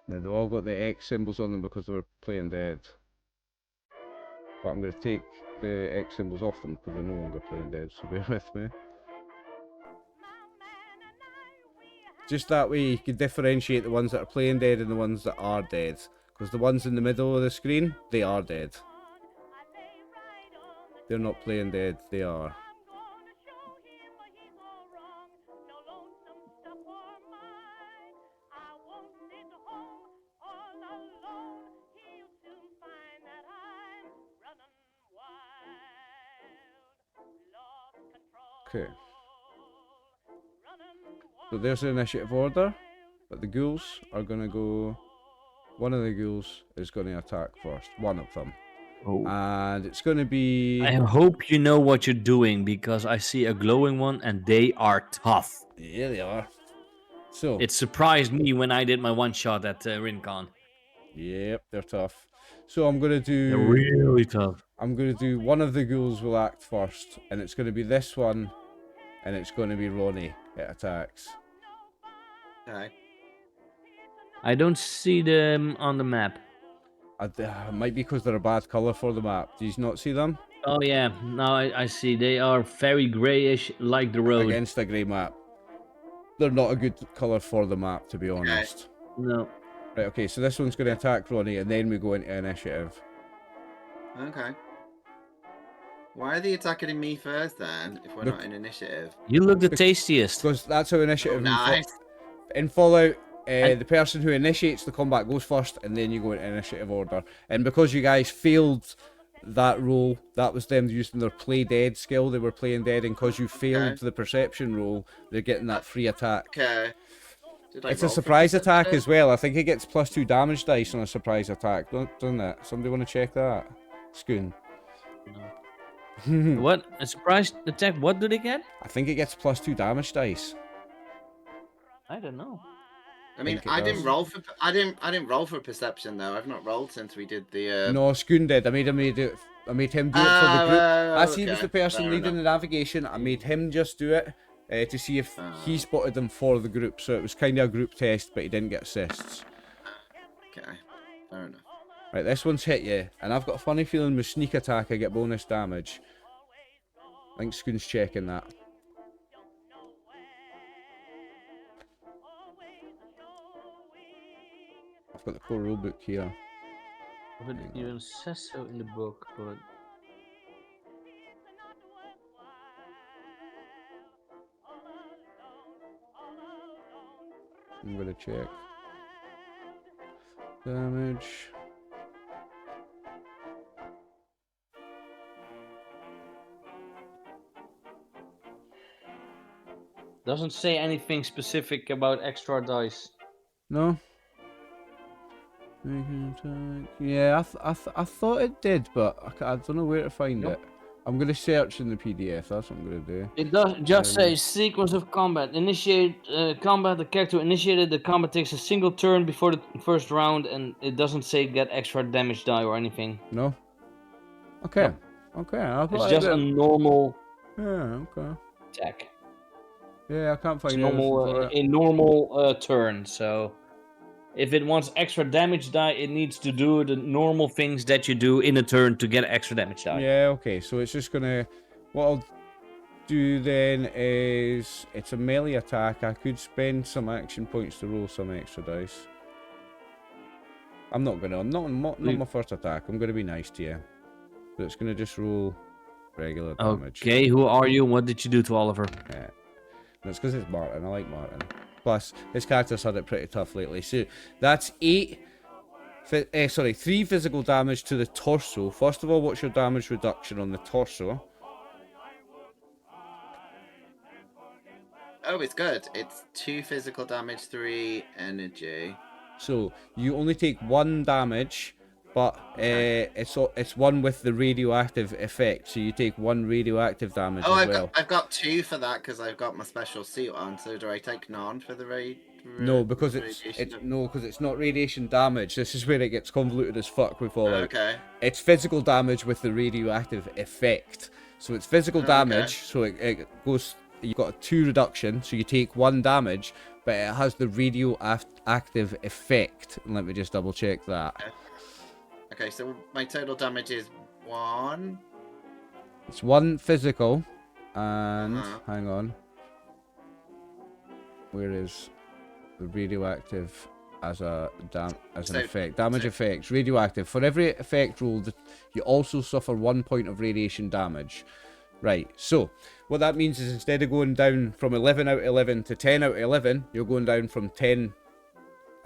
Now they've all got the X symbols on them because they were playing dead. But I'm going to take the X symbols off them because they're no longer playing dead, so bear with me. Just that way you can differentiate the ones that are playing dead and the ones that are dead. Because the ones in the middle of the screen, they are dead. They're not playing dead, they are. Okay. So there's the initiative order, but the ghouls are going to go... One of the ghouls is going to attack first, one of them. Oh. And it's going to be... I hope you know what you're doing, because I see a glowing one and they are tough. Yeah, they are. So... It surprised me when I did my one-shot at Rincon. Yep, they're tough. So I'm going to do... They're really tough. I'm going to do one of the ghouls will act first, and it's going to be this one, and it's going to be Ronnie. It attacks. Okay. I don't see them on the map. It might be because they're a bad colour for the map. Do you not see them? Oh yeah, now I see. They are very greyish, like the road. Against a grey map. They're not a good colour for the map, to be honest. No. Right, okay, so this one's going to attack Ronnie, and then we go into initiative. Okay. Why are they attacking me first then, if we're Look- not in initiative? You look the tastiest. Because that's how initiative... Oh, nice. In Fallout, the person who initiates the combat goes first, and then you go into initiative order. And because you guys failed that roll, that was them using their play dead skill. They were playing dead, and because you failed the perception roll, they're getting that free attack. Okay. It's a surprise attack as well. I think it gets +2 damage dice on a surprise attack, doesn't it? Somebody want to check that? Scoon. What? A surprise attack? What do they get? I think it gets +2 damage dice. I don't know. I mean, think it I didn't does. roll for I didn't roll for perception though. I've not rolled since we did the. No, Scoon did. I made him do it for the group. As he was the person Fair leading enough. the navigation, I made him just do it to see if he spotted them for the group. So it was kind of a group test, but he didn't get assists. Okay, fair enough. Right, this one's hit you, and I've got a funny feeling with sneak attack I get bonus damage. I think Scoon's checking that. I've got the core rulebook here. But it even says so in the book, but... I'm gonna check. Damage. Doesn't say anything specific about extra dice. No. Yeah, I thought it did, but I don't know where to find Nope. it. I'm gonna search in the PDF. That's what I'm gonna do. It does just say sequence of combat. Initiate combat. The character initiated the combat takes a single turn before the first round, and it doesn't say get extra damage die or anything. No. Okay. Nope. Okay. I It's thought just I a did. normal Yeah. Okay. attack. Yeah, I can't It's find anything for it. a normal turn. So, if it wants extra damage die, it needs to do the normal things that you do in a turn to get extra damage die. Yeah. Okay. So it's just gonna. What do then is it's a melee attack. I could spend some action points to roll some extra dice. I'm not gonna. Not my first attack. I'm gonna be nice to you. So it's gonna just roll regular damage. Okay, who are you? What did you do to Oliver? Yeah. That's because it's Martin. I like Martin. Plus, his character's had it pretty tough lately. So that's 3 physical damage to the torso. First of all, what's your damage reduction on the torso? Oh, it's good. It's 2 physical damage, 3 energy. So you only take 1 damage, but it's 1 with the radioactive effect. So you take 1 radioactive damage as well. I've got 2 for that because I've got my special suit on. So do I take none for the No, because it's not radiation damage. This is where it gets convoluted as fuck with Fallout. Okay. It's physical damage with the radioactive effect. So it's physical damage. So it goes. You've got a 2 reduction, so you take 1 damage, but it has the radioactive effect. Let me just double check that. Okay, so my total damage is 1. It's 1 physical, and hang on. Where is the radioactive as an effect? Damage effects, radioactive. For every effect rolled, you also suffer 1 point of radiation damage. Right, so what that means is instead of going down from 11 out of 11 to 10 out of 11, you're going down from 10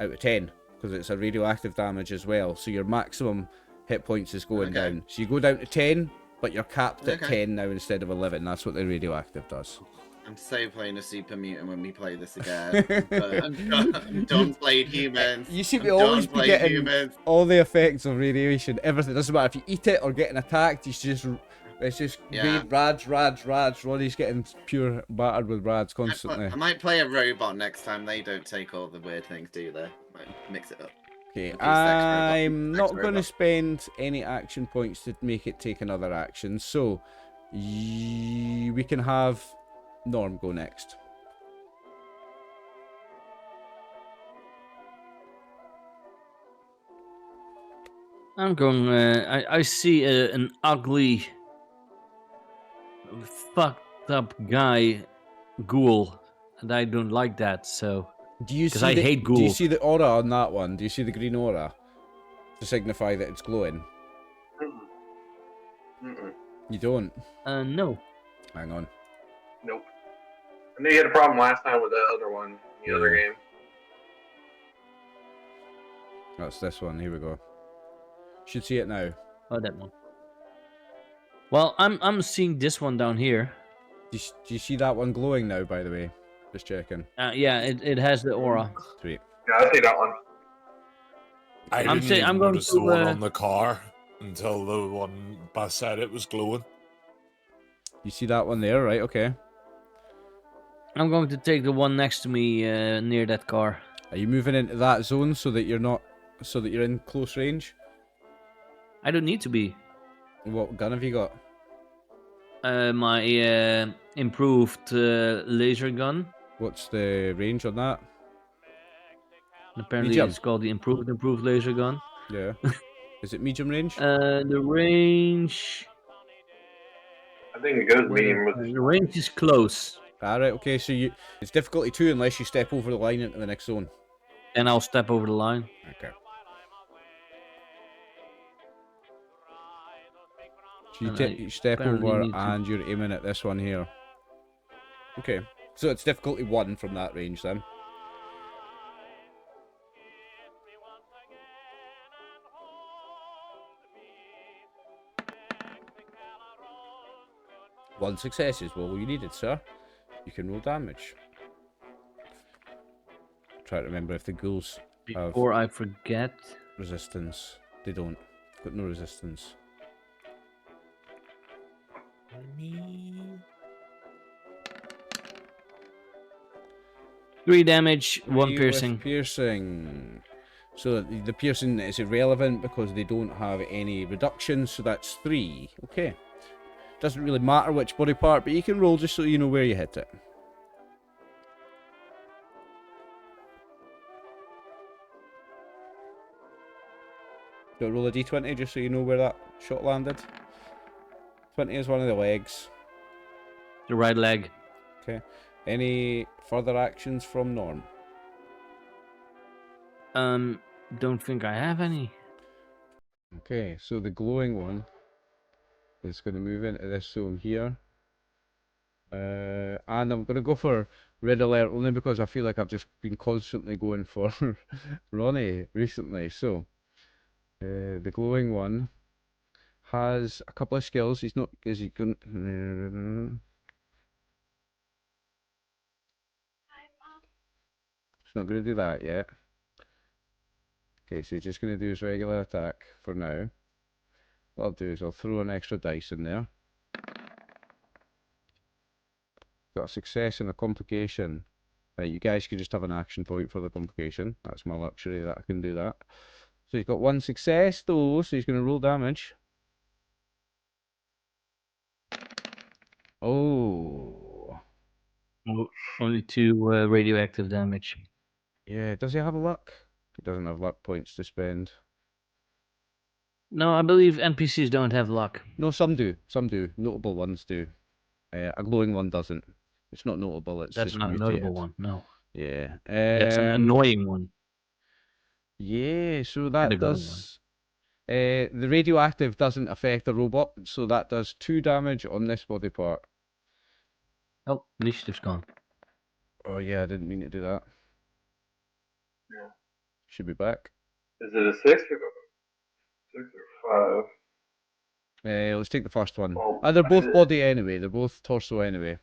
out of 10 because it's a radioactive damage as well. So your maximum hit points is going down. So you go down to 10, but you're capped at 10 now instead of 11. That's what the radioactive does. I'm so playing a super mutant when we play this again. I'm done playing humans. You seem to always be getting all the effects of radiation. Everything. Doesn't matter if you eat it or getting attacked. It's just rads. Roddy's getting pure battered with rads constantly. I might play a robot next time. They don't take all the weird things, do they? Might mix it up. Okay, I'm not going to spend any action points to make it take another action. So we can have Norm go next. I'm going. I see an ugly, fucked up guy, ghoul, and I don't like that. So because I hate ghouls. Do you see the aura on that one? Do you see the green aura to signify that it's glowing? You don't? No. Hang on. Nope. I knew you had a problem last time with the other one, the other game. That's this one. Here we go. Should see it now. Oh, that one. Well, I'm seeing this one down here. Do you see that one glowing now? By the way, just checking. Yeah, it has the aura. Sweet. Yeah, I see that one. I'm going to the one on the car until the one beside it was glowing. You see that one there, right? Okay. I'm going to take the one next to me near that car. Are you moving into that zone so that you're in close range? I don't need to be. What gun have you got? My improved laser gun. What's the range on that? Apparently, Medium. it's called the improved laser gun. Yeah. Is it medium range? The range. I think it goes medium with The range is close. Alright, okay, so it's difficulty 2 unless you step over the line into the next zone. And I'll step over the line. Okay. So you step over and you're aiming at this one here. Okay, so it's difficulty 1 from that range then. One success is all you needed, sir. You can roll damage. Try to remember if the ghouls have Before I forget. resistance. They don't. Got no resistance. Three damage, 1 Three piercing. with piercing. So the piercing is irrelevant because they don't have any reductions, so that's 3. Okay. Doesn't really matter which body part, but you can roll just so you know where you hit it. Do I roll a d20 just so you know where that shot landed? 20 is one of the legs. the right leg. Okay. Any further actions from Norm? Don't think I have any. Okay, so the glowing one is going to move into this zone here. And I'm going to go for red alert only because I feel like I've just been constantly going for Ronnie recently. So, the glowing one has a couple of skills. He's not, is he going? He's not going to do that yet. Okay, so he's just going to do his regular attack for now. What I'll do is I'll throw an extra dice in there. Got a success and a complication. Right, you guys can just have an action point for the complication. That's my luxury that I can do that. So he's got one success though, so he's going to roll damage. Oh. Only 2 radioactive damage. Yeah, does he have luck? He doesn't have luck points to spend. No, I believe NPCs don't have luck. No, some do. Some do. Notable ones do. A glowing one doesn't. It's not notable, it's That's just not a mutated. notable one, no. Yeah. That's an annoying one. Yeah, so And a that glowing one. does... the radioactive doesn't affect the robot, so that does 2 damage on this body part. Oh, initiative's gone. Oh yeah, I didn't mean to do that. Yeah. Should be back. Is it a 6 or 5? Let's take the first one. Well, They're both body anyway. They're both torso anyway.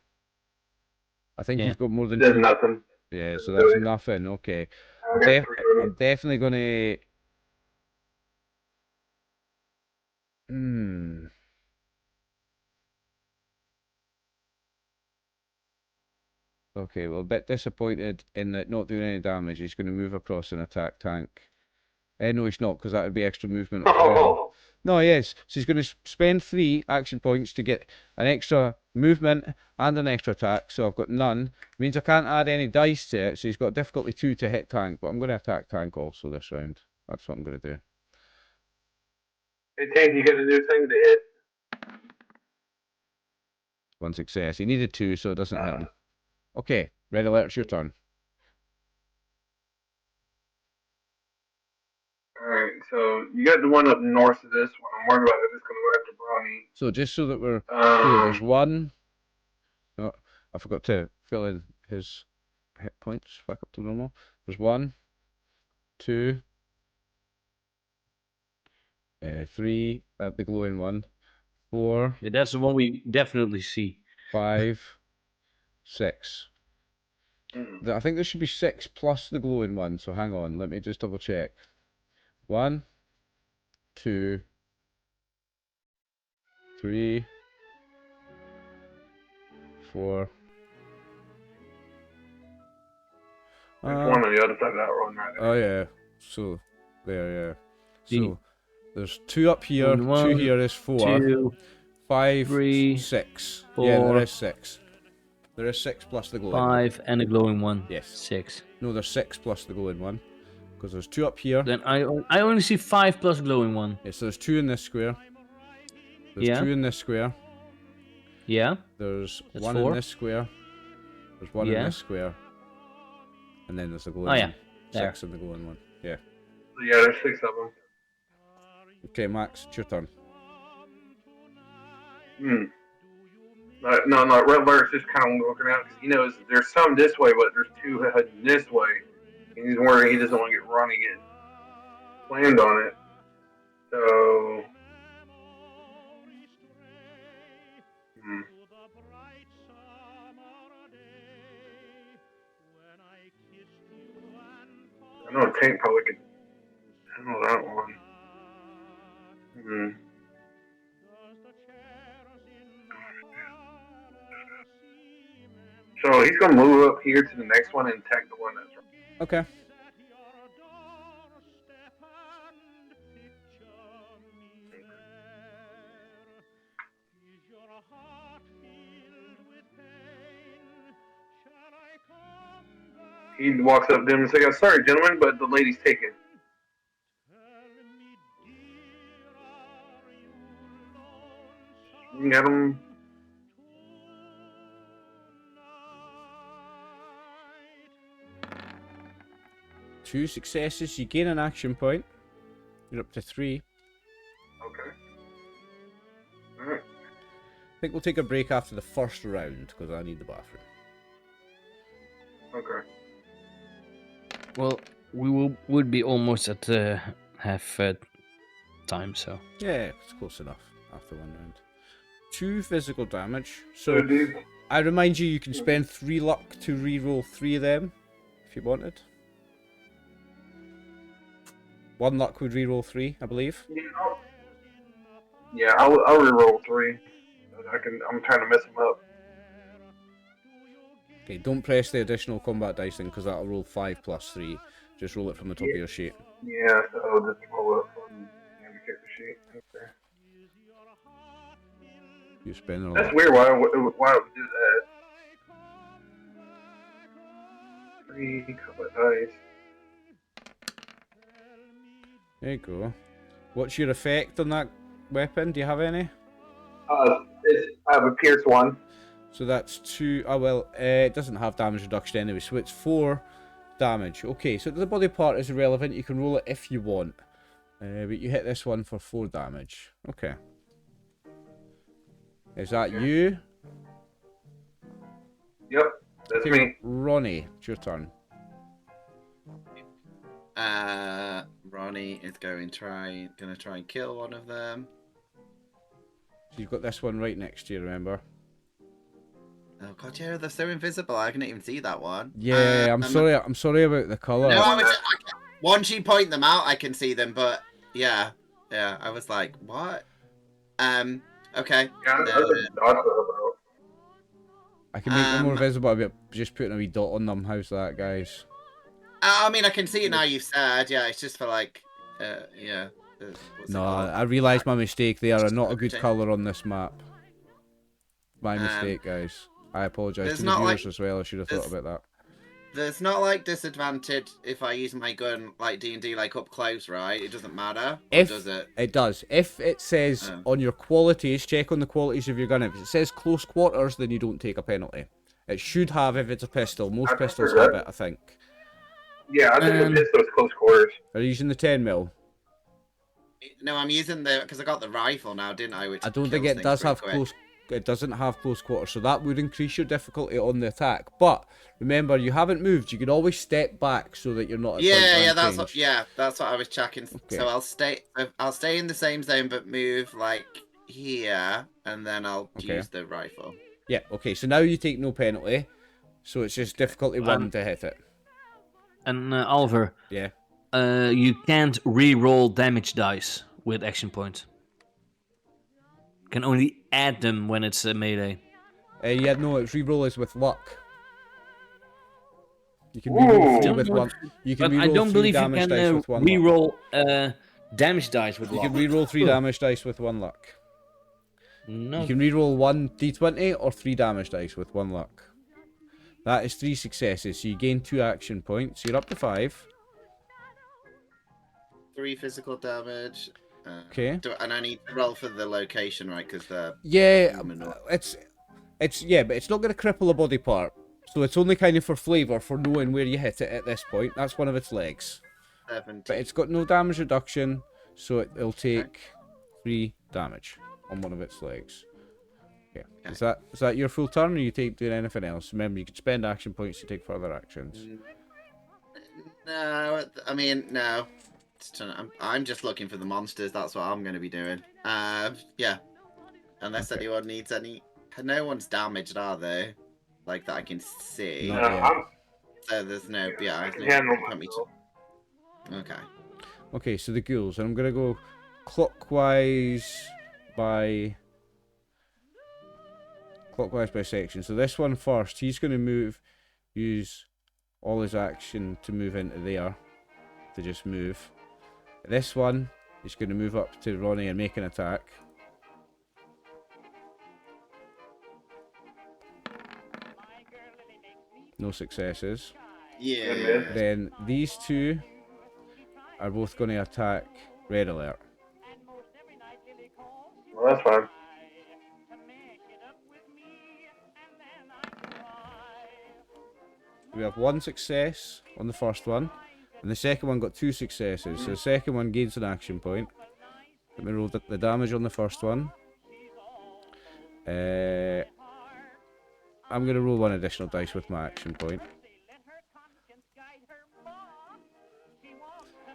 I think Yeah. you've got more than Does 2. nothing. Yeah, so Doesn't that's do it. nothing. Okay. I got 3 on I'm it. definitely gonna. Hmm. Okay, well, a bit disappointed in that not doing any damage. He's going to move across and attack tank. No, he's not, because that would be extra movement as well. No, yes. So he's going to spend 3 action points to get an extra movement and an extra attack. So I've got none. Means I can't add any dice to it. So he's got difficulty 2 to hit tank. But I'm going to attack tank also this round. That's what I'm going to do. Hey, Tank, you got a new thing to hit. One success. He needed 2, so it doesn't hit him. Okay, red alert, it's your turn. Alright, so you got the one up north of this one. I'm worried about if it's going to go after Bronny. So just so that we're clear, there's 1. No, I forgot to fill in his hit points back up to normal. There's 1, 2, 3, the glowing one, 4, Yeah, that's the one we definitely see. 5, 6. Mm. I think there should be 6 plus the glowing one, so hang on, let me just double check. 1, 2, 3, 4. There's one on the other side of that road right there. Oh yeah, so there, yeah. The- So there's 2 up here, Only 2 one, here is 4, 2, 5, 3, 6. Yeah, there 4, is 6. There is 6 plus the glowing 5, one. and a glowing one. Yes. 6. No, there's 6 plus the glowing one. Because there's 2 up here. Then I only see 5 plus glowing one. Yeah, so there's 2 in this square. There's Yeah. 2 in this square. Yeah. There's That's 1 4. in this square. There's 1 in Yeah. this square. And then there's the glowing Oh yeah. one. There. 6 in the glowing one. Yeah. So yeah, there's 6 of them. Okay, Max, it's your turn. No, Red Alert's just kind of looking out because he knows there's some this way, but there's 2 heading this way. And he's worried he doesn't want to get run and get slammed on it. So. I know Tank probably could handle that one. So he's gonna move up here to the next one and attack the one that's right. Okay. He walks up to him and says, "Sorry, gentlemen, but the lady's taken." You got him. 2 successes. You gain an action point. You're up to 3. Okay. Alright. I think we'll take a break after the first round because I need the bathroom. Okay. Well, would be almost at half time, so. Yeah, it's close enough after 1 round. 2 physical damage. So, So dude, I remind you can spend 3 luck to re-roll 3 of them if you wanted. 1 luck would re-roll 3, I believe. I'll reroll 3. I'm trying to mess him up. Okay, don't press the additional combat dice then because that'll roll 5 plus 3. Just roll it from the top of your sheet. Yeah, so I'll just roll up from the character sheet. Okay. You spend all That's that. weird. Why would do that? 3 combat dice. There you go. What's your effect on that weapon? Do you have any? I have a Pierce 1. So that's 2. Oh, well, it doesn't have damage reduction anyway, so it's 4 damage. Okay, so the body part is irrelevant. You can roll it if you want. But you hit this one for 4 damage. Okay. Is that you? Yep, that's Okay, me. Ronnie, it's your turn. Ronnie is gonna try and kill one of them. So you've got this one right next to you, remember? Oh god, yeah, they're so invisible. I couldn't even see that one. Yeah, I'm sorry about the colour. No, once you point them out, I can see them. But yeah, I was like, what? Okay. Yeah, that's a dodge though. I can make them more visible by just putting a wee dot on them. How's that, guys? I mean, I can see it now. You've said, yeah. It's just for like, yeah. What's it No, called? I realised my mistake. They are Just not a good check. colour on this map. My mistake, guys. I apologise there's to the not, viewers like- as well. I should have thought there's- about that. There's not like disadvantage if I use my gun like D&D like up close, right? It doesn't matter. Or If does it? it does, if it says Oh. on your qualities, check on the qualities of your gun. If it says close quarters, then you don't take a penalty. It should have if it's a pistol. Most I pistols forgot. have it, I think. Yeah, I think the pistol is close quarters. Are you using the 10mm? No, I'm using because I got the rifle now, didn't I? Which I don't think kills it things does pretty have quick. close. It doesn't have close quarters, so that would increase your difficulty on the attack. But remember, you haven't moved. You can always step back so that you're not at point Yeah, blank that's range. that's what I was checking. Okay. So I'll stay in the same zone, but move like here, and then I'll Okay. use the rifle. Yeah. Okay. So now you take no penalty. So it's just difficulty 1 to hit it. And Oliver, Yeah. you can't re-roll damage dice with action points. Can only add them when it's melee. Yeah. No, it's reroll is with luck. You can reroll 3 Ooh. with one. You can But I reroll don't 3 believe you damage can dice with 1 luck. re-roll damage dice with You luck. can reroll 3 damage dice with 1 luck. No. You can reroll 1 d20 or 3 damage dice with 1 luck. That is 3 successes, so you gain 2 action points. You're up to 5. 3 physical damage. Okay. And I need to roll for the location, right? Because Yeah, human or- it's yeah, but it's not going to cripple a body part. So it's only kind of for flavour, for knowing where you hit it at this point. That's one of its legs. 17. But it's got no damage reduction, so it'll take 3 damage on one of its legs. Yeah. Okay. Is that your full turn, or you doing anything else? Remember, you can spend action points to take further actions. No, I mean no. I'm just looking for the monsters. That's what I'm going to be doing. Yeah. Unless Okay. anyone needs any. No one's damaged, are they? Like that I can see. No. No, Yeah. So there's no. Yeah, I there's can no handle point me myself. Okay. Okay, so the ghouls, and I'm gonna go clockwise by section. So this one first, he's gonna use all his action to move into there, to just move. This one, he's gonna move up to Ronnie and make an attack. No successes. Yeah. Then these two are both going to attack Red Alert. Well, that's fine. We have 1 success on the first one, And the second one got 2 successes. So the second one gains an action point. Let me roll the damage on the first one. I'm going to roll 1 additional dice with my action point.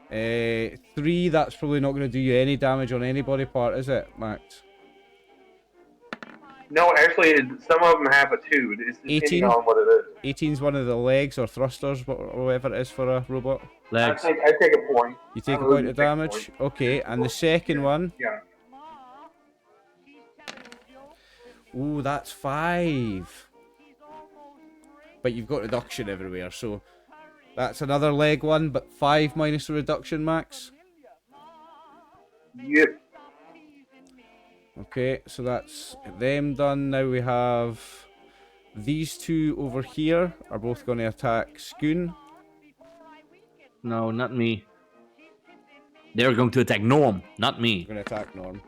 3, that's probably not going to do you any damage on any body part, is it, Max? No, actually, some of them have a 2. It's depending 18? on what it is. 18's one of the legs or thrusters, or whatever it is for a robot. Legs. I take a point. You take I a point lose of a take a damage. point. Okay, and the second one. Yeah. Ooh, that's 5. But you've got reduction everywhere, so that's another leg one, but 5 minus the reduction, Max. Yep. Okay, so that's them done. Now we have these two over here are both going to attack Skoon. No, not me. They're going to attack Norm, not me. Going to attack Norm.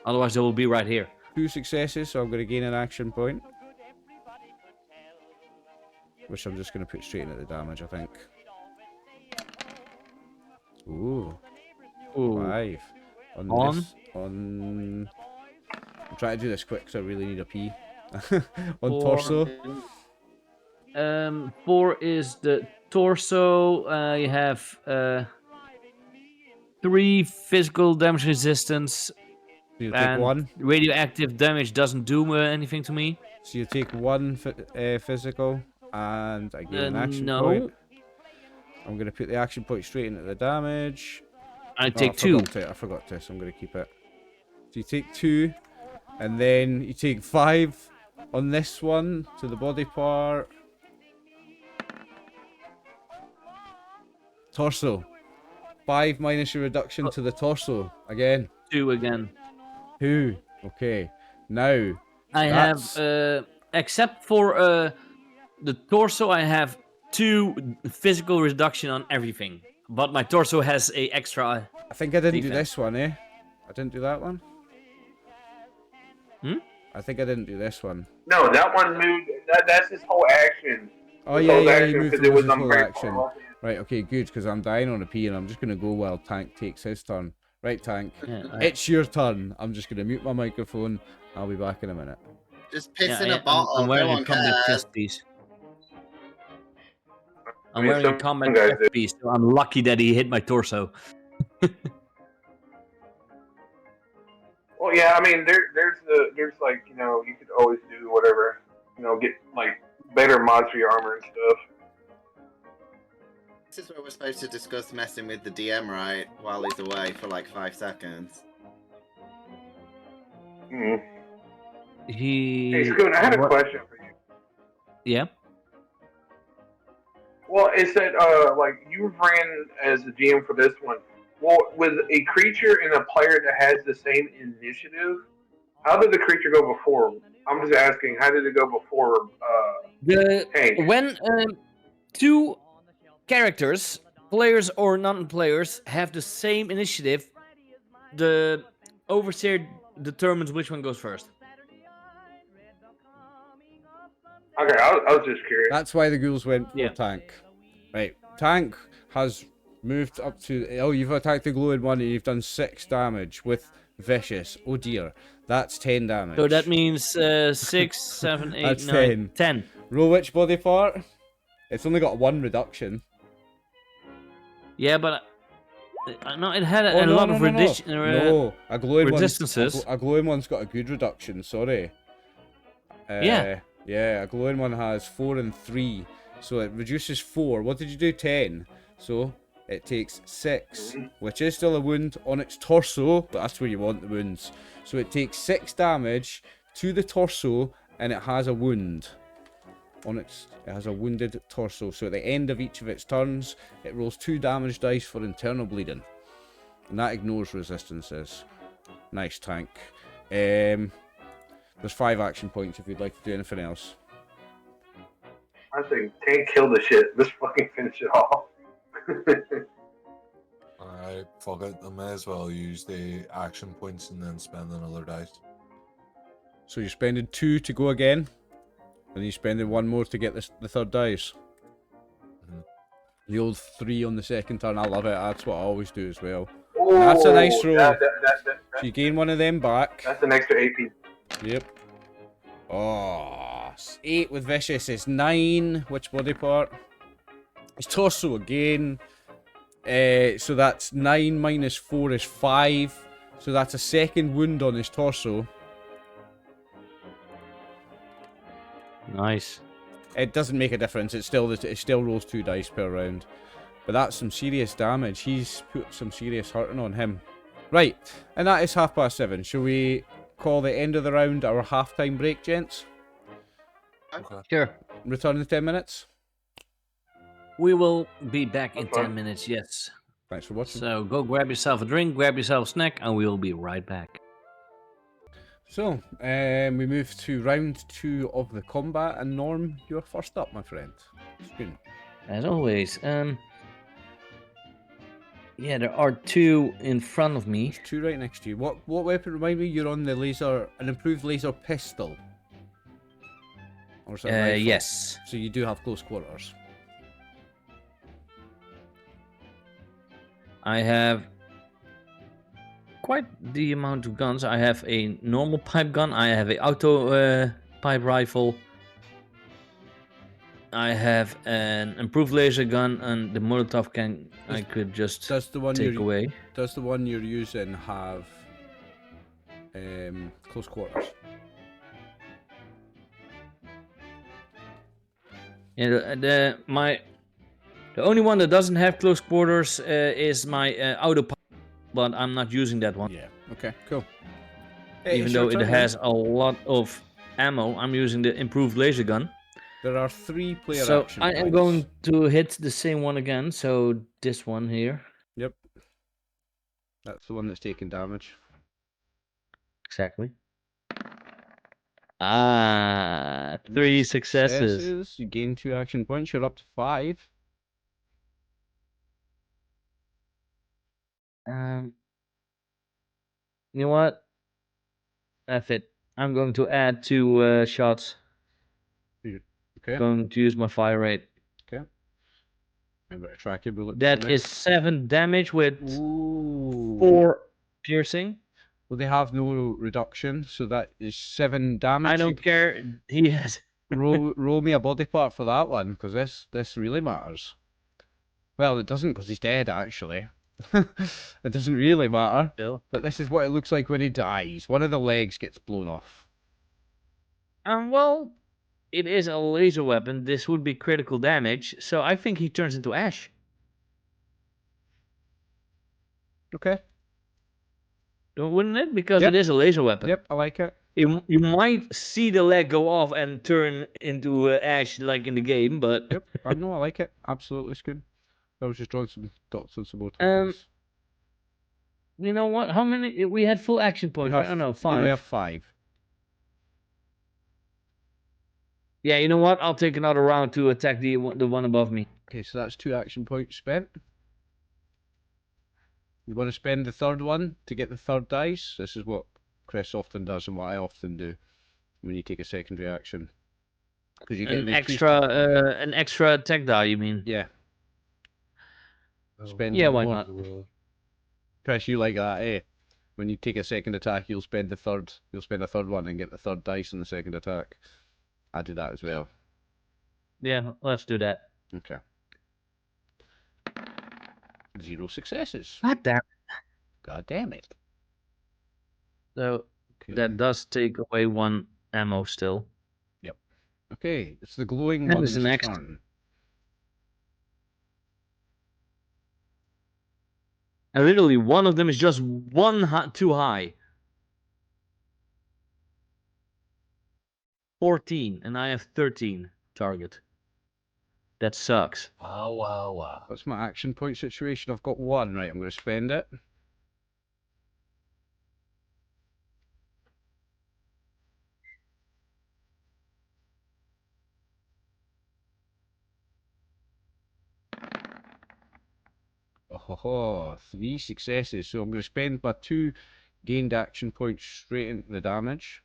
Otherwise, they will be right here. 2 successes, so I'm going to gain an action point. Which I'm just going to put straight into the damage, I think. Ooh. Ooh. 5. On? This, on... I'm trying to do this quick because I really need a pee. On 4. torso. 4 is the torso. You have 3 physical damage resistance. So you take And 1. radioactive damage doesn't do anything to me. So you take 1 physical, and I gain an action no. point. I'm going to put the action point straight into the damage. I Oh, take 2. I forgot to, so I'm going to keep it. So you take 2, and then you take 5 on this one to the body part. Torso. 5 minus your reduction to the torso. Again. 2 again. 2. Okay. Now. I That's- have, except for the torso, I have 2 physical reduction on everything. But my torso has a extra. I think I didn't do defense. this one, eh? I didn't do that one. Hmm? I think I didn't do this one. No, that one moved. That's his whole action. Oh His yeah, whole yeah, action he moved because it towards was his on whole very action. far off. Right, okay, good, because I'm dying on a pee and I'm just going to go while Tank takes his turn. Right, Tank. Yeah, It's your turn. I'm just going to mute my microphone. I'll be back in a minute. Just piss yeah, in a bottle. I'm wearing no a one combat cares. chest piece. I'm mean, wearing a some combat guys chest do. piece, so I'm lucky that he hit my torso. Well, yeah, I mean, there's like, you know, you could always do whatever, you know, get like better mods for your armor and stuff. This is where we're supposed to discuss messing with the DM, right? While he's away for like 5 seconds. Mm. He. Hey, Scoon, I had a what- question for you. Yeah. Well, it said, like, you ran as a GM for this one. Well, with a creature and a player that has the same initiative, how did the creature go before? I'm just asking, how did it go before Hank? When 2 characters, players or non-players, have the same initiative, the overseer determines which one goes first. Okay, I was just curious. That's why the ghouls went for Yeah. Tank. Right, Tank has moved up to... Oh, you've attacked the glowing one and you've done 6 damage with Vicious. Oh dear, that's 10 damage. So that means 6, 7, 8, That's 9, 10. Roll which body part? It's only got 1 reduction. Yeah, but no, it had Oh, a no, lot no, of no, no. No, a glowing resistances. a glowing one's got a good reduction, sorry. Yeah. Yeah, a glowing one has 4 and 3. So it reduces 4. What did you do? 10. So it takes 6, which is still a wound on its torso, but that's where you want the wounds. So it takes 6 damage to the torso, and it has a wound. It has a wounded torso. So at the end of each of its turns, it rolls 2 damage dice for internal bleeding. And that ignores resistances. Nice, Tank. There's 5 action points if you'd like to do anything else. I think Tank killed the shit. Let's fucking finish it off. Alright, fuck it. I may as well use the action points and then spend another dice. So you're spending 2 to go again, and you're spending 1 more to get the third dice. The old 3 on the second turn, I love it. That's what I always do as well. Oh, That's a nice roll. That, So you gain one of them back. that's an extra AP. Yep. Oh, 8 with vicious is 9. Which body part? It's torso again. So that's 9 minus 4 is 5. So that's a second wound on his torso. Nice. It doesn't make a difference. It still rolls 2 dice per round. But that's some serious damage. He's put some serious hurting on him. Right, and that is 7:30. Shall we call the end of the round our halftime break, gents? Okay. Sure. Return in 10 minutes. We will be back in Okay. 10 minutes, yes. Thanks for watching. So go grab yourself a drink, grab yourself a snack, and we'll be right back. So, we move to round 2 of the combat, and Norm, you're first up, my friend. Spoon. As always. Yeah, there are 2 in front of me. There's 2 right next to you. What weapon? Remind me, you're on the laser, an improved laser pistol. Or is it a rifle? Yes. So you do have close quarters. I have quite the amount of guns. I have a normal pipe gun. I have a auto pipe rifle. I have an improved laser gun, and the Molotov can I could just Does the one take you're away. Does the one you're using have close quarters? Yeah, the only one that doesn't have close quarters is my auto pipe, but I'm not using that one. Yeah. Okay. Cool. Even It's though your it turn, has a lot of ammo, I'm using the improved laser gun. then. There are 3 player So action I am points. going to hit the same one again. So this one here. Yep. That's the one that's taking damage. Exactly. Ah, 3 successes. You gain 2 action points. You're up to 5. You know what? That's it. I'm going to add 2 shots. Okay. Going to use my fire rate. Okay. Remember to track your bullets. That is 7 damage with Ooh. 4 piercing. Well, they have no reduction, so that is 7 damage. I don't care. He has. roll me a body part for that one, because this really matters. Well, it doesn't, because he's dead, actually. It doesn't really matter. Bill. But this is what it looks like when he dies. One of the legs gets blown off. Well, it is a laser weapon. This would be critical damage, so I think he turns into ash. Okay. Wouldn't it? Because Yep. it is a laser weapon. Yep, I like it. You might see the leg go off and turn into ash like in the game, but Yep, I know, I like it. Absolutely, it's good. I was just drawing some dots on some more Um, things. you know what? How many? We had full action points, right? Oh no, 5. We have 5. Yeah, you know what? I'll take another round to attack the one above me. Okay, so that's 2 action points spent. You want to spend the 3rd one to get the 3rd dice? This is what Chris often does and what I often do when you take a secondary action. Because you get An extra attack die, you mean? Yeah. Spend Yeah, why more. not? Chris, you like that, eh? When you take a second attack, you'll spend a 3rd one and get the 3rd dice on the second attack. I do that as well. Yeah, let's do that. Okay. 0 successes. God damn. God damn it. So Okay. that does take away 1 ammo still. Okay, it's the glowing That one's is the next. turn. And literally, one of them is just too high. 14, and I have 13 target. That sucks. Wow. That's my action point situation. I've got 1, right? I'm going to spend it. Oh, 3 successes. So I'm going to spend my 2 gained action points straight into the damage.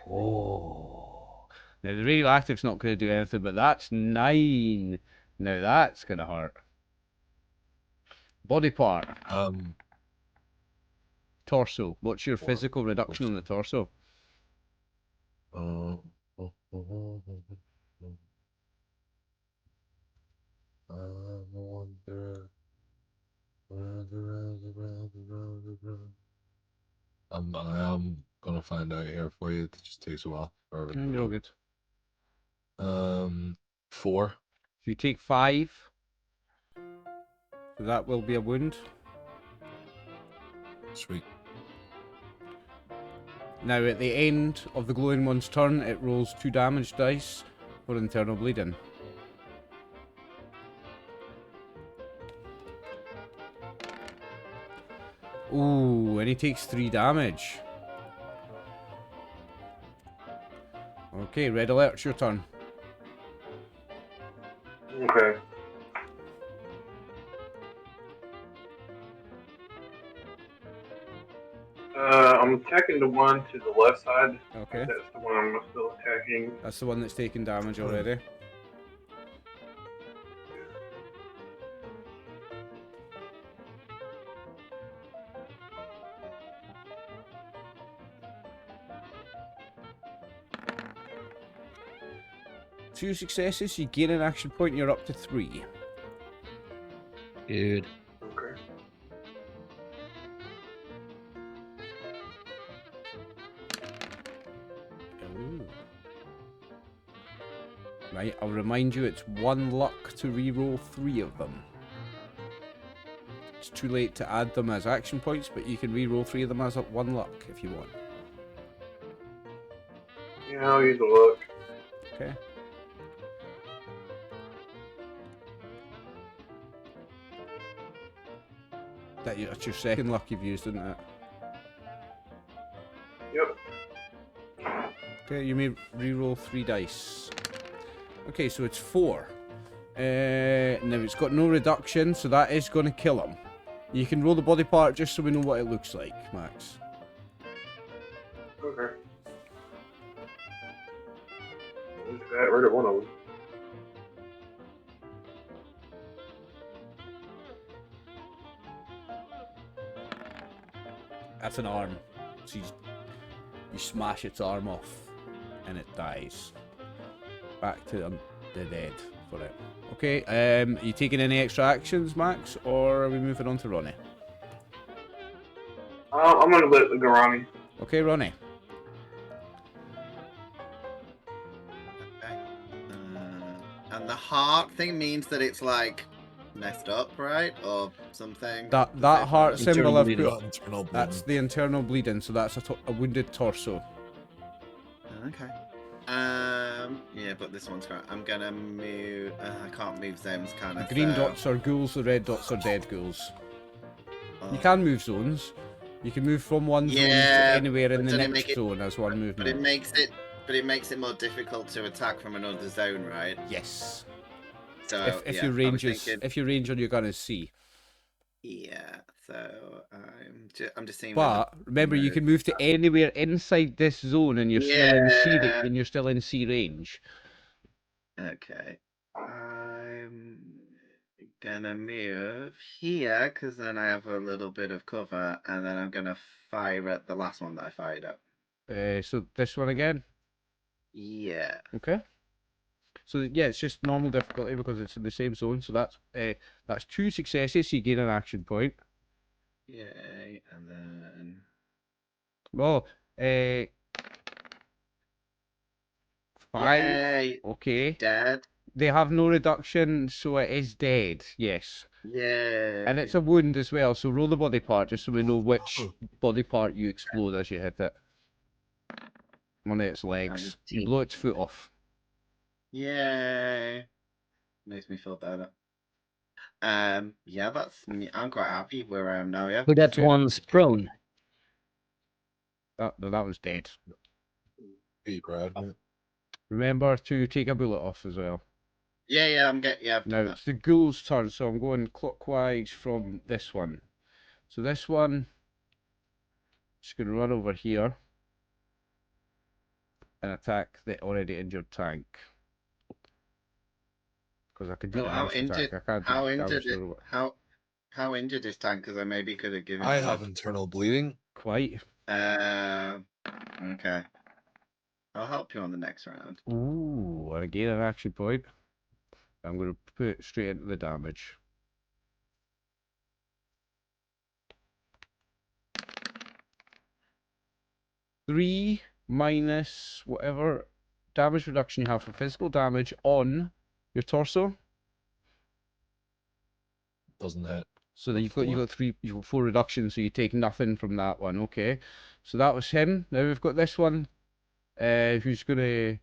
Oh, Now the radioactive's not going to do anything, but that's 9. Now that's going to hurt. Body part. Torso. What's your physical reduction on the torso? I wonder. I am gonna find out here for you. It just takes a while. You're all good. 4. So you take 5. So that will be a wound. Sweet. Now at the end of the glowing one's turn, it rolls 2 damage dice for internal bleeding. Ooh, and he takes 3 damage. Okay, red alert, it's your turn. Okay. I'm attacking the one to the left side. Okay, That's the one I'm still attacking. that's the one that's taken damage already. Two successes, you gain an action point, you're up to 3. Good. Okay. Ooh. Right, I'll remind you it's 1 luck to reroll 3 of them. It's too late to add them as action points, but you can reroll 3 of them as 1 luck if you want. Yeah, I'll use a look. Okay. That's your second luck you've used, isn't it? Yep. Okay, you may reroll 3 dice. Okay, so it's 4. Now it's got no reduction, so that is going to kill him. You can roll the body part just so we know what it looks like, Max. Okay. Let's get rid of one of them. That's an arm. So you smash its arm off, and it dies. Back to the dead for it. Okay, are you taking any extra actions, Max, or are we moving on to Ronnie? I'm gonna let the Garani. Okay, Ronnie. Okay. And the heart thing means that it's like messed up, right? Or something? That heart symbol I've bleeding. put, that's the internal bleeding, so that's a wounded torso. Okay. Yeah, but this one's right. I'm gonna move. I can't move zones, can I? The green So- dots are ghouls, the red dots are dead ghouls. Oh. You can move zones. You can move from one zone to Yeah, anywhere in but the does it next make it- zone as one But it movement. makes it more difficult to attack from another zone, right? Yes. So If yeah, your I range was is thinking- if your range on your gun is C. Yeah. So I'm just seeing. But remember, you can move to anywhere inside this zone, and you're still in C. Yeah. And you're still in C range. Okay. I'm gonna move here because then I have a little bit of cover, and then I'm gonna fire at the last one that I fired at. So this one again. Yeah. Okay. So yeah, it's just normal difficulty because it's in the same zone. So that's 2 successes. So you gain an action point. Yay. And then. Well, 5. Yay. Okay. Dead. They have no reduction, so it is dead. Yes. Yay. And it's a wound as well. So roll the body part just so we know which body part you explode as you hit it. One of its legs. You 19. blow its foot off. Yay. Makes me feel better. Yeah, I'm quite happy where I am now, yeah. But that Okay. one's prone. That was dead. Hey, Brad. Remember to take a bullet off as well. Yeah, I've done Now that. it's the ghoul's turn, so I'm going clockwise from this one. So this one, just going to run over here. and attack the already injured tank. Because I could do Well, how damage to tank. injured? I can't How do injured? damage to robot. How injured is Tank? Because I maybe could have given. I have internal bleeding. Quite. Okay. I'll help you on the next round. Ooh, and I gain an action point. I'm going to put it straight into the damage. Three minus whatever damage reduction you have for physical damage on your torso. Doesn't hit. So then you've got 4 reductions, so you take nothing from that one. Okay, so that was him. Now we've got this one. Who's gonna?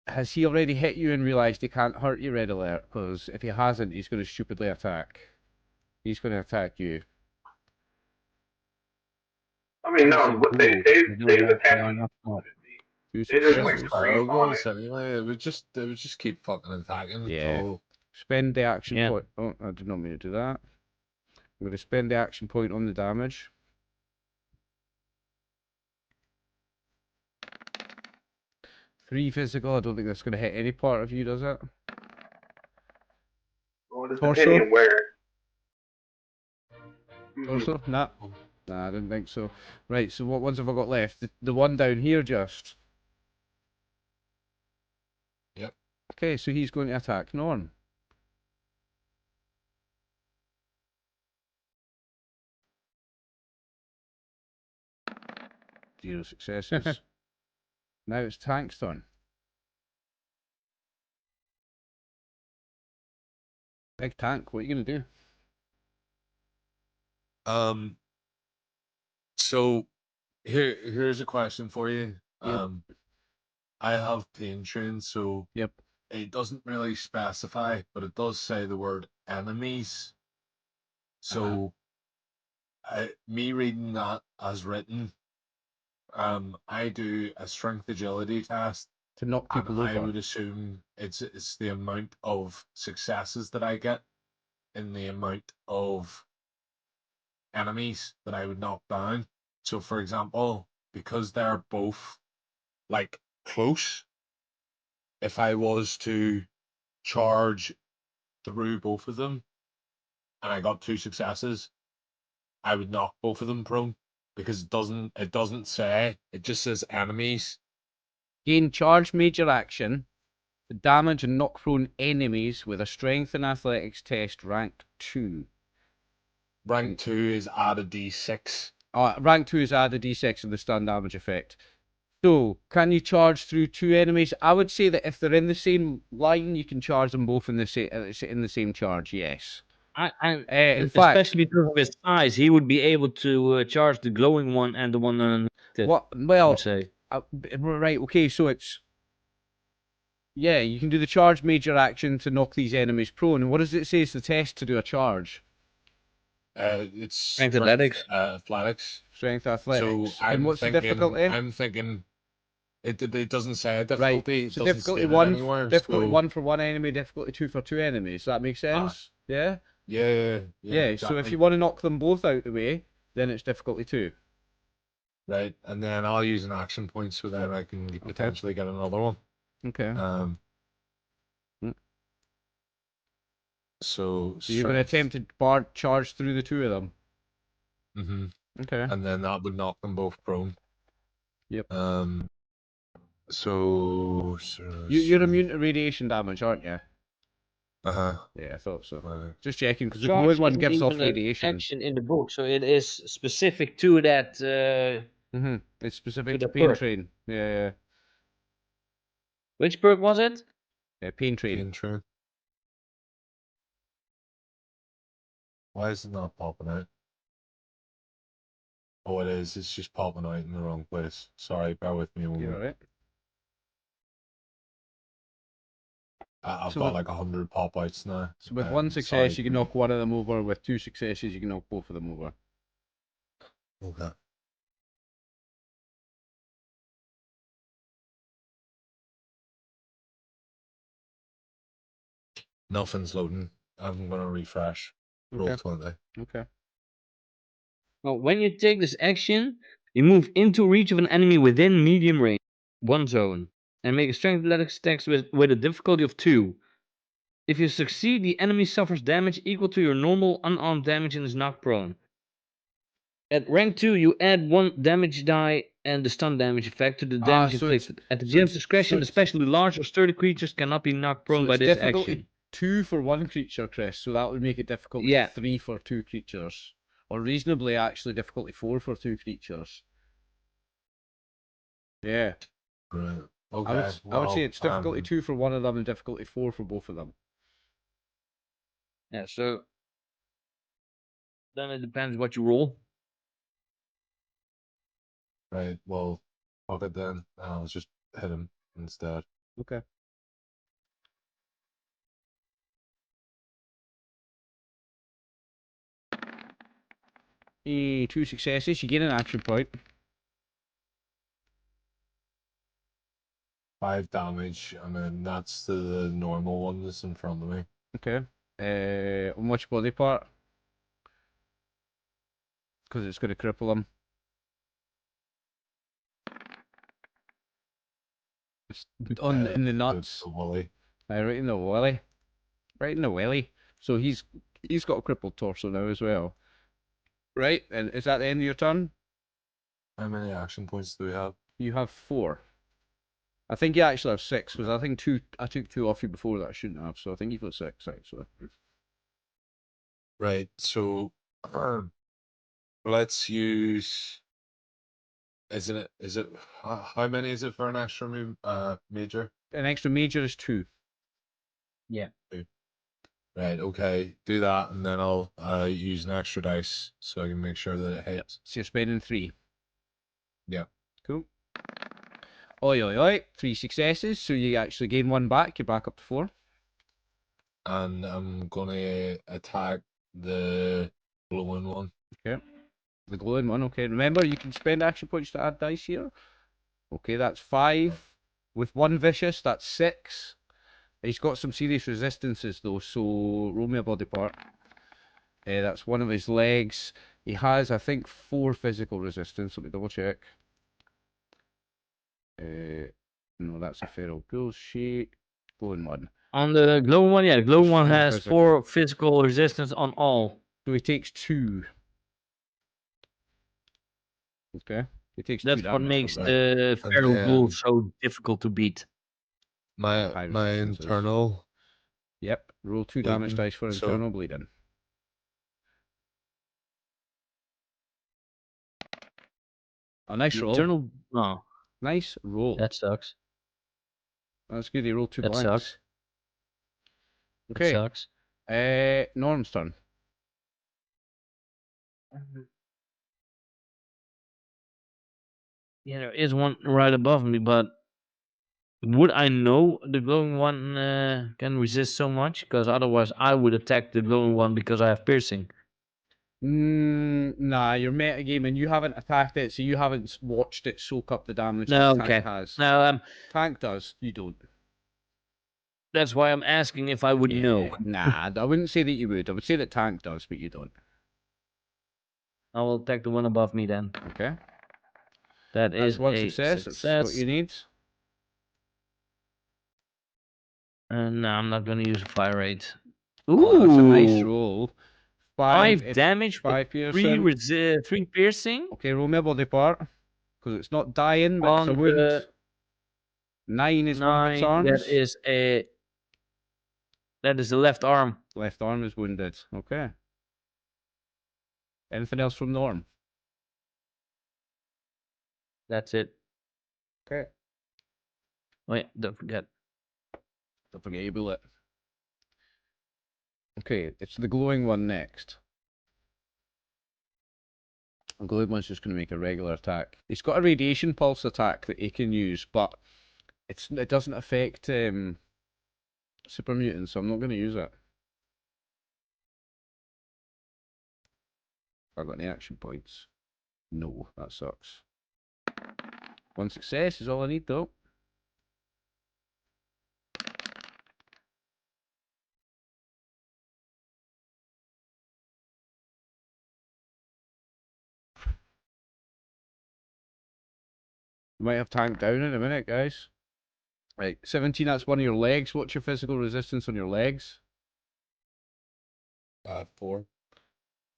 Has he already hit you and realised he can't hurt you? Red alert, because if he hasn't, he's gonna stupidly attack. He's gonna attack you. I mean, no, but they've attacked me. 2 They just like successes. scream on it. Goals anyway. It would just keep fucking attacking. Yeah. So Spend the action Yeah. point. Oh, I did not mean to do that. I'm gonna spend the action point on the damage. Three physical. I don't think that's gonna hit any part of you, does it? Well, it's Torso? depending where. Also, nah. Nah, I didn't think so. Right, so what ones have I got left? The one down here just. Yep. Okay, so he's going to attack Norn. Zero successes. Now it's Tank's turn. Big Tank, what are you going to do? So here's a question for you. Yep. I have pain trained, so Yep. it doesn't really specify, but it does say the word enemies. So me reading that as written, I do a strength agility test, To knock and people I over. would assume it's the amount of successes that I get in the amount of enemies that I would knock down. So, for example, because they're both like close, if I was to charge through both of them and I got 2 successes, I would knock both of them prone because it doesn't say, it just says enemies. Gain charge major action. To damage and knock prone enemies with a strength and athletics test rank 2. Rank 2 is add a d6. Rank 2 is add a d6 of the stun damage effect. So, can you charge through 2 enemies? I would say that if they're in the same line, you can charge them both in the same charge. Yes. In fact, especially because of his size, he would be able to charge the glowing one and the one on the. what? I Well, would say. right. Okay, so it's you can do the charge major action to knock these enemies prone. And what does it say is the test to do a charge? It's Strength athletics. Athletics. Strength So athletics. And what's the difficulty? I'm thinking it doesn't say a difficulty. Right. It So doesn't difficulty state it 1, anywhere. difficulty So 1 for 1 enemy, difficulty 2 for 2 enemies. Does that make sense? Yeah. yeah. So if Exactly. you want to knock them both out the way, then it's difficulty 2. Right, and then I'll use an action point so then I can potentially get another one. Okay. Mm. So you're going to attempt to charge through the 2 of them. Mm-hmm. Okay. And then that would knock them both prone. Yep. So You're immune to radiation damage, aren't you? Uh-huh. Yeah, I thought so. Right. Just checking, because the Charge glowing one isn't gives off even an radiation. action in the book, so it is specific to that. It's specific To to the pain perk. train. Yeah. Which perk was it? Pain train. Pain train. Why is it not popping out? Oh, it is. It's just popping out in the wrong place. Sorry, bear with me a moment. You're alright. I've So got with- like 100 pop-outs now. So with 1 success, sorry. you can knock one of them over. With 2 successes, you can knock both of them over. Okay. Nothing's loading. I'm gonna refresh. Roll Okay. 20. Okay. Well, when you take this action, You move into reach of an enemy within medium range, 1 zone, and make a strength athletics test with a difficulty of 2. If you succeed, the enemy suffers damage equal to your normal unarmed damage and is knocked prone. At rank 2, you add 1 damage die and the stun damage effect to the damage so it's- inflicted. At the so GM's it's- discretion, so it's- especially large or sturdy creatures cannot be knocked prone So by it's this difficulty action. 2 for one creature, Chris. So that would make it difficulty Yeah. 3 for 2 creatures, or reasonably actually difficulty 4 for 2 creatures. Yeah. Right. I Okay. would say it's difficulty 2 for one of them and difficulty 4 for both of them. Yeah, so then it depends what you roll. Right. Well, fuck it then. I'll just hit him instead. Okay. Eh, 2 successes, you gain an action point. 5 damage, and then that's to the normal one that's in front of me. Okay. On which body part? Because it's going to cripple him. It's in the nuts. The Wooly. Right in the welly. Right in the welly. So he's got a crippled torso now as well. Right, and is that the end of your turn? How many action points do we have? You have 4. I think you actually have 6, because I took 2 off you before that I shouldn't have, so I think you've got 6 actually. Right, so let's use. Is it how many is it for an extra major? An extra major is 2. Yeah. Right, okay, do that, and then I'll use an extra dice so I can make sure that it hits. So you're spending 3. Yeah. Cool. Oi, oi, oi. 3 successes, so you actually gain 1 back. You're back up to 4. And I'm gonna attack the glowing one. Okay. The glowing one, okay. Remember, you can spend action points to add dice here. Okay, that's 5. With 1 vicious, that's 6. He's got some serious resistances though, so roll me a body part. That's one of his legs. He has, I think, 4 physical resistance. Let me double check. No, that's a feral bullshit. Glowing one. On the glowing one, yeah, the glowing Just one 4 has physical. 4 physical resistance on all. So he takes 2. Okay. He takes 2 That's damage what from makes that. the And feral ghoul then- so difficult to beat. My High my resistances. internal. Yep. Roll 2 damage Bleeding, dice for so- internal bleeding. A nice The roll. eternal. Oh, Nice roll. that sucks. That's good. He rolled 2 That blanks. sucks. That Okay. sucks. Norm's turn. Yeah, there is one right above me, but would I know the glowing one can resist so much? Because otherwise, I would attack the glowing one because I have piercing. Nah, you're metagaming. You haven't attacked it, so you haven't watched it soak up the damage No, that okay. Tank has. No, Tank does. You don't. that's why I'm asking if I would know. Nah, I wouldn't say that you would. I would say that Tank does, but you don't. I will attack the one above me then. Okay. That That's is one a success. That's what you need. No, I'm not gonna use a fire rate. Oh, that's a nice Ooh, roll. 5 if- damage, 5 with piercing. 3 piercing. Okay, roll me a body part. Because it's not dying, but it's a On wound. the 9 is one of its 9, arms. that is the left arm. Left arm is wounded. Okay. Anything else from Norm? That's it. Okay. Oh yeah, don't forget. Don't forget your bullet. Okay, it's the glowing one next. The glowing one's just going to make a regular attack. He's got a radiation pulse attack that he can use, but it doesn't affect super mutants, so I'm not going to use it. Have I got any action points? No, that sucks. 1 success is all I need though. We might have tanked down in a minute, guys. Right, 17, that's one of your legs. What's your physical resistance on your legs? 4.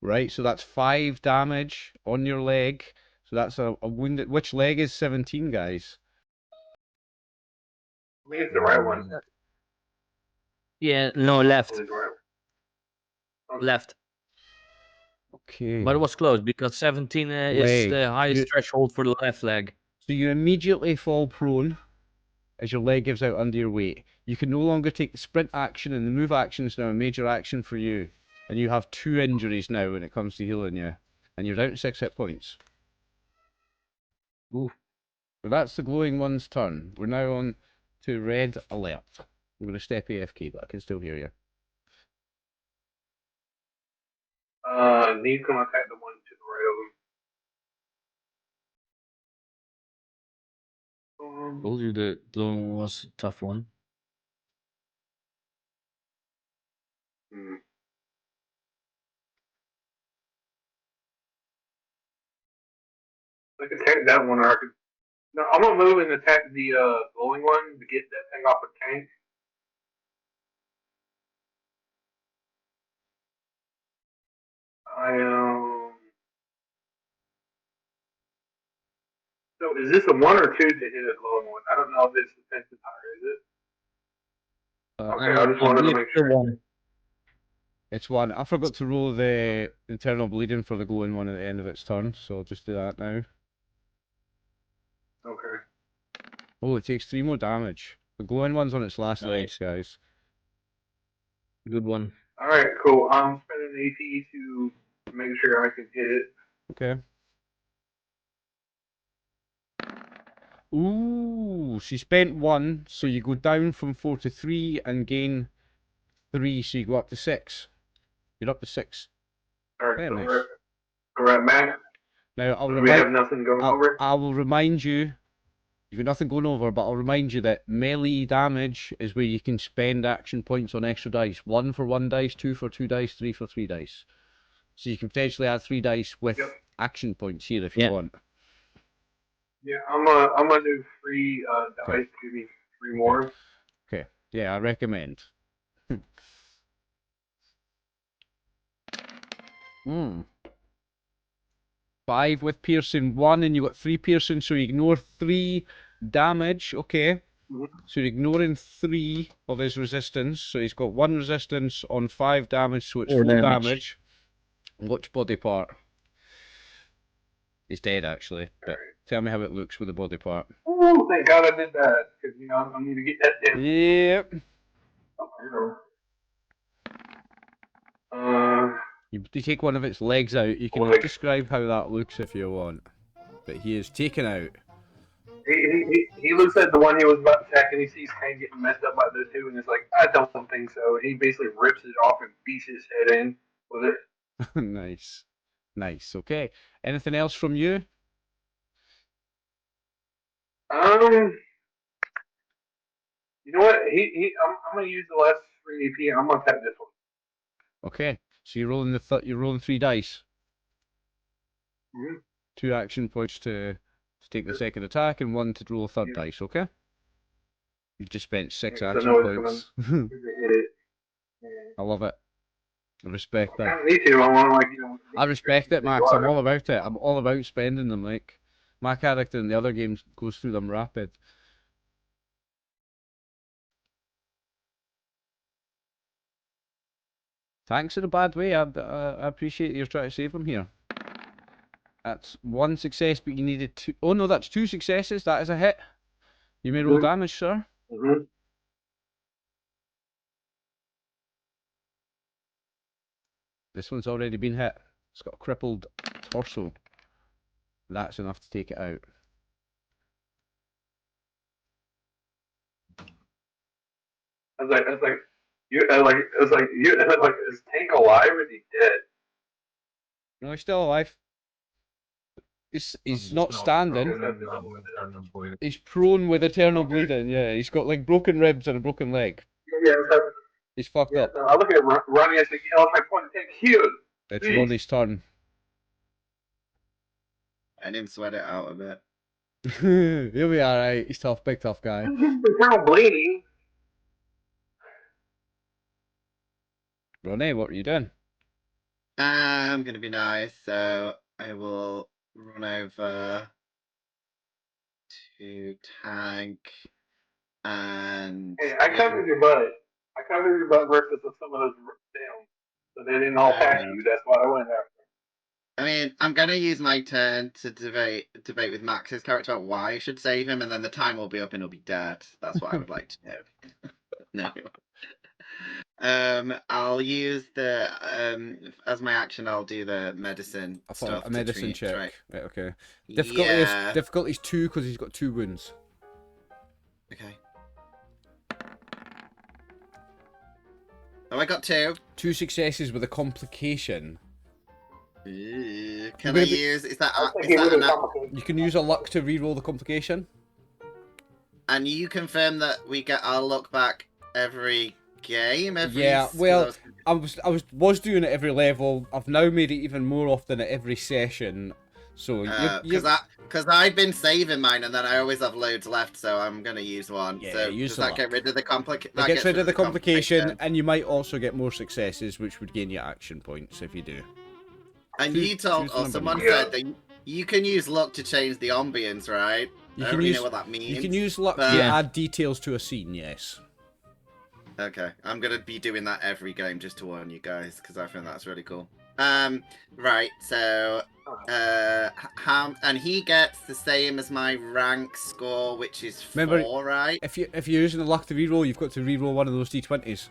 Right, so that's 5 damage on your leg. So that's a wounded. Which leg is 17, guys? I think it's the right one. Yeah, no, left. It's the right one. Okay. Left. Okay. But it was close because 17 is Leg. the highest You- threshold for the left leg. So you immediately fall prone as your leg gives out under your weight. You can no longer take the sprint action, and the move action is now a major action for you. And you have 2 injuries now when it comes to healing you. And you're down to 6 hit points. Ooh. But that's the glowing one's turn. We're now on to red alert. I'm going to step AFK, but I can still hear you. Need to come attack the one to the right of him. Told you the glowing was a tough one. Hmm. I could attack that one, or I could. No, I'm gonna move and attack the glowing one to get that thing off the tank. So is this a 1 or 2 to hit a glowing one? I don't know if it's defensive higher, is it? Okay, I just I wanted to believe make the sure. one. It's 1. I forgot to roll the internal bleeding for the glowing one at the end of its turn, so I'll just do that now. Okay. Oh, it takes 3 more damage. The glowing one's on its last legs, guys. Good one. All right, cool. I'm spending AP to make sure I can hit it. Okay. Ooh, she spent 1, so you go down from 4 to 3 and gain 3, so you go up to 6. You're up to 6. All right, Very so nice. we're at max. Now, I'll We have remind, nothing going over. I will remind you, you've got nothing going over, but I'll remind you that melee damage is where you can spend action points on extra dice. 1 for 1 dice, 2 for 2 dice, 3 for 3 dice. So you can potentially add 3 dice with Yep. action points here if you want. Yeah, I'm gonna do 3 dice. Okay. Give me 3 more. Okay, yeah, I recommend. Hmm. 5 with piercing 1, and you got 3 piercing, so you ignore 3 damage. Okay. Mhm. So you're ignoring 3 of his resistance. So he's got 1 resistance on 5 damage, so it's 4 full damage. damage. Which body part? He's dead, actually. But tell me how it looks with the body part. Oh, thank God I did that because I need to get that down. Yep. You take one of its legs out. You can describe how that looks if you want. But he is taken out. He looks at the one he was about to attack and he sees Kane getting messed up by the 2 and it's like, I don't think so. And he basically rips it off and beats his head in with it. Nice. Nice. Okay. Anything else from you? You know what? I'm gonna use the last 3 AP. I'm gonna attack this one. Okay. So you're rolling you're rolling 3 dice. Mm-hmm. 2 action points to take the second attack and 1 to roll a third dice, okay? You've just spent 6 action points. Hit it. I love it. I respect I that. kind of need to. I want to I respect it, Max. I'm all about it. I'm all about spending them. Like, my character in the other games goes through them rapid. Thanks in a bad way. I appreciate you're trying to save him here. That's 1 success, but you needed 2. Oh no, that's 2 successes. That is a hit. You may roll damage, sir. Mm-hmm. This one's already been hit. It's got a crippled torso. That's enough to take it out. I was like, is Tank alive or is he dead? No, he's still alive. He's not standing. He's prone with eternal bleeding. Yeah, he's got like broken ribs and a broken leg. Yeah, He's fucked up. I look at Ronnie and say, my point, Tank healed. It's Ronnie's turn. Let him sweat it out a bit. He'll be alright. He's tough, big tough guy. Eternal bleeding. Ronnie, what are you doing? I'm gonna be nice, so I will run over to tank and. Hey, I covered your butt. I covered your butt versus some of those down. So they didn't all pass you. That's why I went after. I mean, I'm gonna use my turn to debate with Max's character about why I should save him, and then the time will be up and he'll be dead. That's what I would like to know. No. I'll use the as my action. I'll do the medicine I thought stuff. a medicine to check. Right. Right, okay. Yeah. Difficulty's 2 because he's got 2 wounds. Okay. Oh, I got 2. 2 successes with a complication. Can I gonna be- use? Is that enough? You can use a luck to reroll the complication. And you confirm that we get our luck back every game? Yeah, well, I was doing it every level. I've now made it even more often at every session. So because I've been saving mine, and then I always have loads left, so I'm gonna use one. Yeah, so use does the that luck. get rid of the complication? it gets rid of the complication, and you might also get more successes, which would gain you action points if you do. And choose- you told, choose the or number. someone Yeah. said that you can use luck to change the ambience, right? You I can don't really use know what that means. You can use luck but- to Yeah. add details to a scene. Yes. Okay, I'm gonna be doing that every game just to warn you guys, because I think that's really cool. Right, so and he gets the same as my rank score, which is 4, Remember- right? If you're using the luck to reroll, you've got to reroll one of those d20s.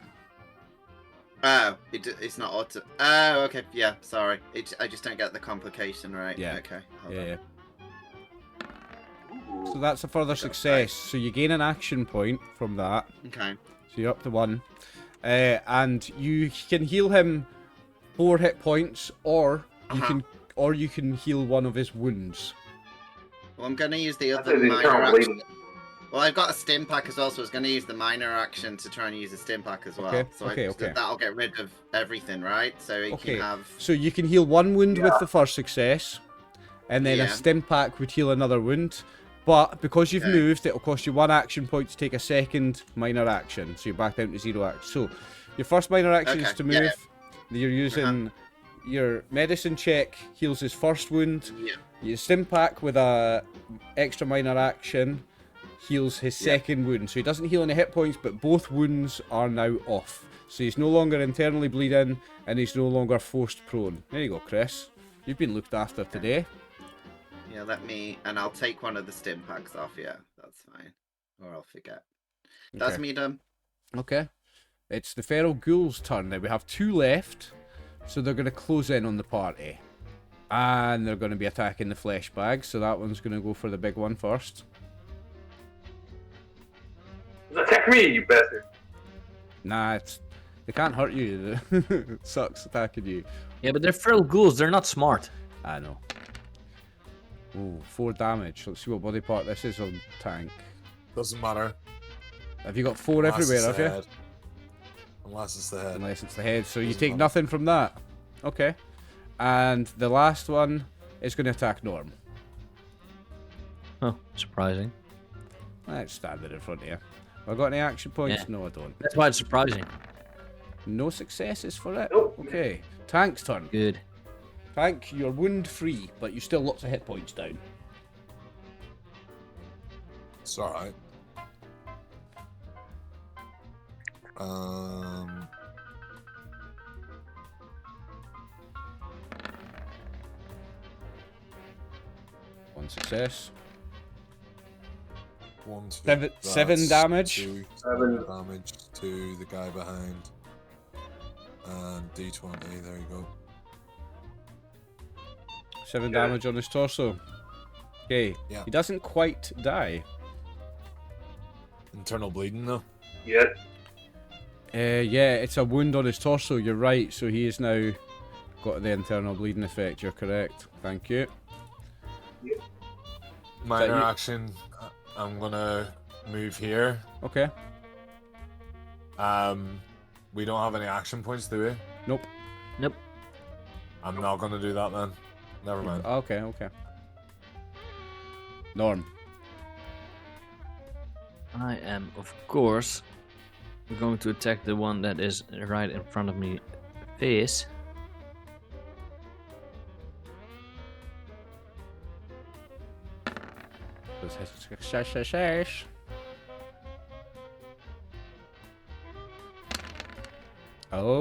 Oh, it's not auto. Oh, okay, yeah, sorry. I just don't get the complication, right? Yeah. Okay. hold Yeah. on. So that's a further success. So you gain an action point from that. Okay. So you're up to 1. And you can heal him 4 hit points, or you can heal one of his wounds. Well, I'm gonna use the That's other an minor internal action. bleeding. Well, I've got a stim pack as well, so I was gonna use the minor action to try and use a stim pack as well. Okay, So okay. that'll get rid of everything, right? So he Okay. can have. So you can heal 1 wound with the first success, and then a Yeah. stim pack would heal another wound. But because you've Okay. moved, it'll cost you 1 action point to take a second minor action. So you're back down to 0 action. So your first minor action is Okay, to yeah, move. You're using your medicine check, heals his first wound. Yeah. Your stim pack with a extra minor action heals his second wound. So he doesn't heal any hit points, but both wounds are now off. So he's no longer internally bleeding, and he's no longer forced prone. There you go, Chris. You've been looked after today. Yeah, and I'll take one of the stim packs off. Yeah, that's fine. Or I'll forget. That's Okay. me done. Okay. It's the feral ghouls' turn now. We have 2 left, so they're going to close in on the party. And they're going to be attacking the flesh bag, so that one's going to go for the big one first. Attack me, you bastard. Nah, they can't hurt you. It sucks attacking you. Yeah, but they're feral ghouls. They're not smart. I know. Ooh, 4 damage. Let's see what body part this is on tank. Doesn't matter. Have you got 4 Unless everywhere, it's have the you? head. Unless it's the head. Unless it's the head. So you Doesn't take matter. nothing from that. Okay. And the last one is going to attack Norm. Oh, surprising. Let's stand it in front of you. Have I got any action points? Yeah. No, I don't. That's why it's surprising. No successes for it? Nope. Okay. Tank's turn. Good. Tank, you're wound free, but you still lots of hit points down. It's alright. One success. 1, 2. Seven That's damage. 2 7. damage to the guy behind. And D20, there you go. 7 damage on his torso. Okay. Yeah. He doesn't quite die. Internal bleeding though. Yes. Yeah, it's a wound on his torso, you're right, so he is now got the internal bleeding effect, you're correct. Thank you. Minor you? action. I'm gonna move here. Okay. We don't have any action points, do we? Nope. Nope. I'm not gonna do that then. Never mind. Okay. Norm. I am, of course, going to attack the one that is right in front of me face. Success.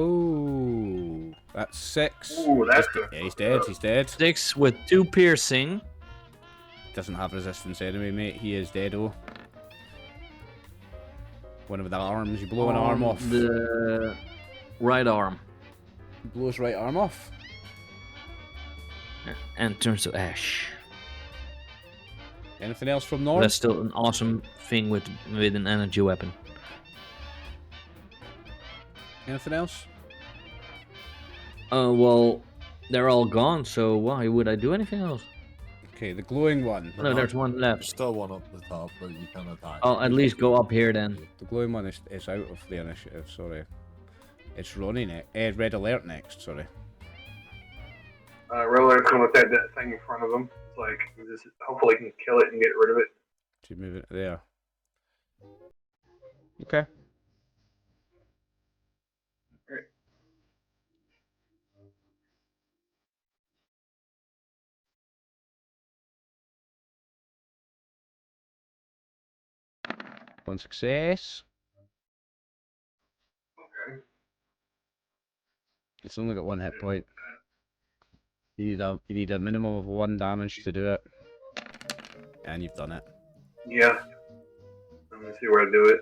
Oh, that's 6. Ooh, that's good. Yeah, he's dead. He's dead. 6 with 2 piercing. Doesn't have resistance anyway, mate. He is dead. Oh, one of the arms. You blow an arm off. The right arm. Blow his right arm off. And turns to ash. Anything else from Norm? That's still an awesome thing with an energy weapon. Anything else? Well, they're all gone, so why would I do anything else? Okay, the glowing one. No, there's one There's left. still one up the top, but you can attack. I'll at least go up here then. The glowing one is out of the initiative. Sorry, it's Ronnie next. Red alert next. Sorry. Roller's gonna attack that thing in front of him. It's like, hopefully he can kill it and get rid of it. To move it there. Okay. Right. One success. Okay. It's only got 1 hit point. You need a minimum of 1 damage to do it, and you've done it. Yeah. Let me see where I do it.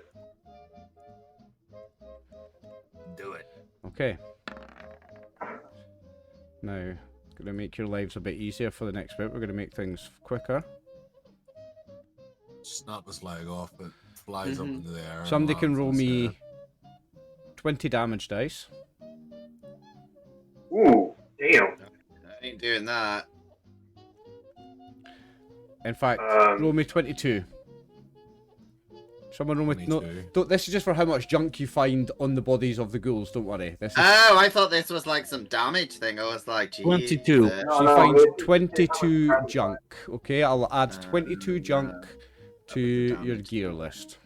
Do it. Okay. Now, gonna make your lives a bit easier for the next bit. We're gonna make things quicker. Snap his leg off, it flies up into the air. and Somebody can lands roll on his me head. 20 damage dice. Ooh, damn. I ain't doing that. In fact, roll me 22. Someone roll me... No, 22. don't, this is just for how much junk you find on the bodies of the ghouls, don't worry. This is... Oh, I thought this was like some damage thing. I was like, geez. 22. So No, you no, find it- 22 junk. Okay, I'll add 22 junk to that was the your damage. gear list.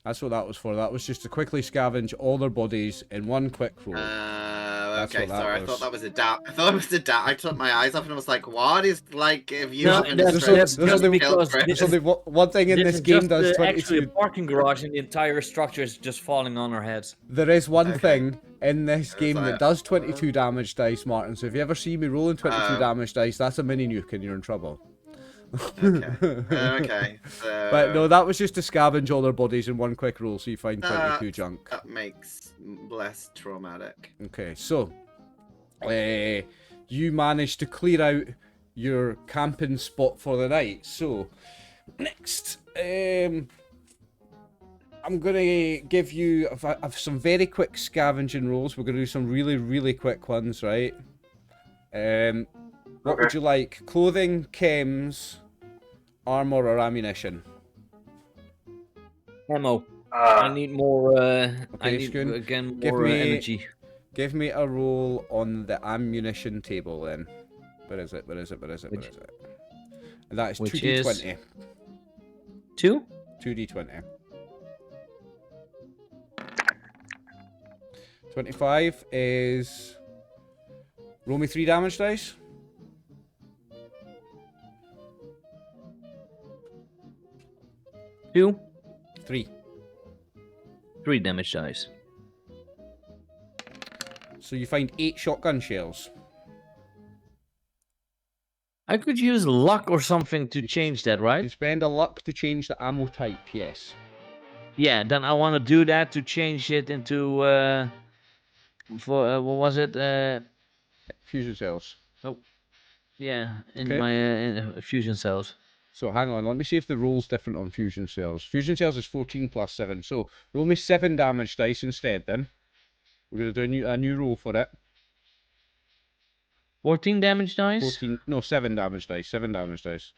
That's what that was for. That was just to quickly scavenge all their bodies in one quick roll. That's Okay, what that sorry. I was. thought that was a da. I thought it was a da. I took my eyes off and I was like, "What is like if you No, haven't that's- destroyed that's the just kill because Chris?" this- There's only one thing in this is game just, does actually a 22. parking garage, and the entire structure is just falling on our heads. There is one Okay. thing in this game like- that does 22 damage dice, Martin. So if you ever see me rolling 22 Oh. damage dice, that's a mini nuke and you're in trouble. Okay. So But no, that was just to scavenge all their bodies in one quick roll, so you find 22 That- junk. that makes less traumatic. Okay, so you managed to clear out your camping spot for the night. So next, I'm gonna give you some very quick scavenging rolls. We're gonna do some really quick ones, right? What would Okay. you like? Clothing, chems, armor, or ammunition? Ammo. I need more. I Okay, need Skoon, again give more me- energy. Give me a roll on the ammunition table then. Where is it? Which- And that is which 2d20. 2. 2d20. 25 is... Roll me 3 damage dice. Two. 3. 3 damage dice. So you find 8 shotgun shells. I could use luck or something to change that, You right? spend a luck to change the ammo type, yes. Yeah, then I want to do that to change it into what was it? Fusion cells. Yeah, in Okay. my fusion cells. So hang on, let me see if the roll's different on fusion cells. Fusion cells is 14 plus 7, so roll me 7 damage dice instead then. We're going to do a new roll for it. 14 damage dice. 14, no, 7 damage dice, 7 damage dice.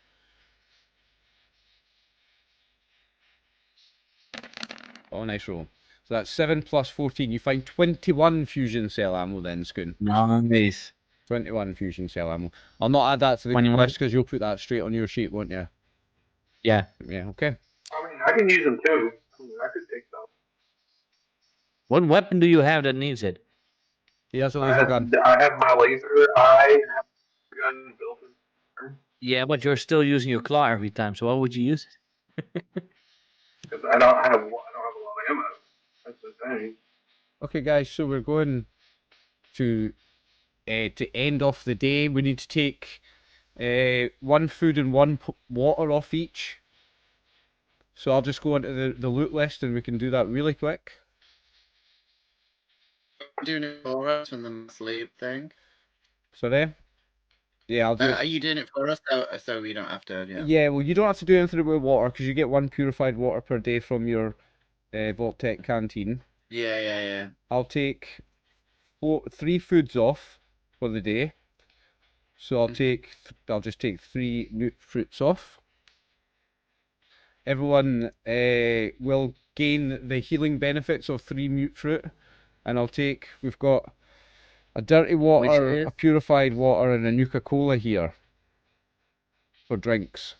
Oh, nice roll. So that's 7 plus 14, you find 21 fusion cell ammo then, Skoon. Nice. 21 fusion cell ammo. I'll not add that to the 21. list because you'll put that straight on your sheet, won't you? Yeah. Yeah, okay. I mean, I can use them too. I mean, I could take them. What weapon do you have that needs it? He has a laser gun. I have my laser. I have a gun built in. Yeah, but you're still using your claw every time, so why would you use it? Because I don't have a lot of ammo. That's the thing. Okay, guys, so we're going to end off the day. We need to take one food and one water off each. So I'll just go into the loot list and we can do that really quick. Doing it for us from the sleep thing. Sorry? Yeah, I'll do it. Are you doing it for us so we don't have to? Yeah. Yeah, well, you don't have to do anything with water because you get one purified water per day from your Vault-Tec canteen. Yeah. I'll take 3 foods off for the day. So I'll just take 3 newt fruits off. Everyone will gain the healing benefits of 3 mute fruit, and we've got a dirty water, a purified water, and a Nuka-Cola here for drinks.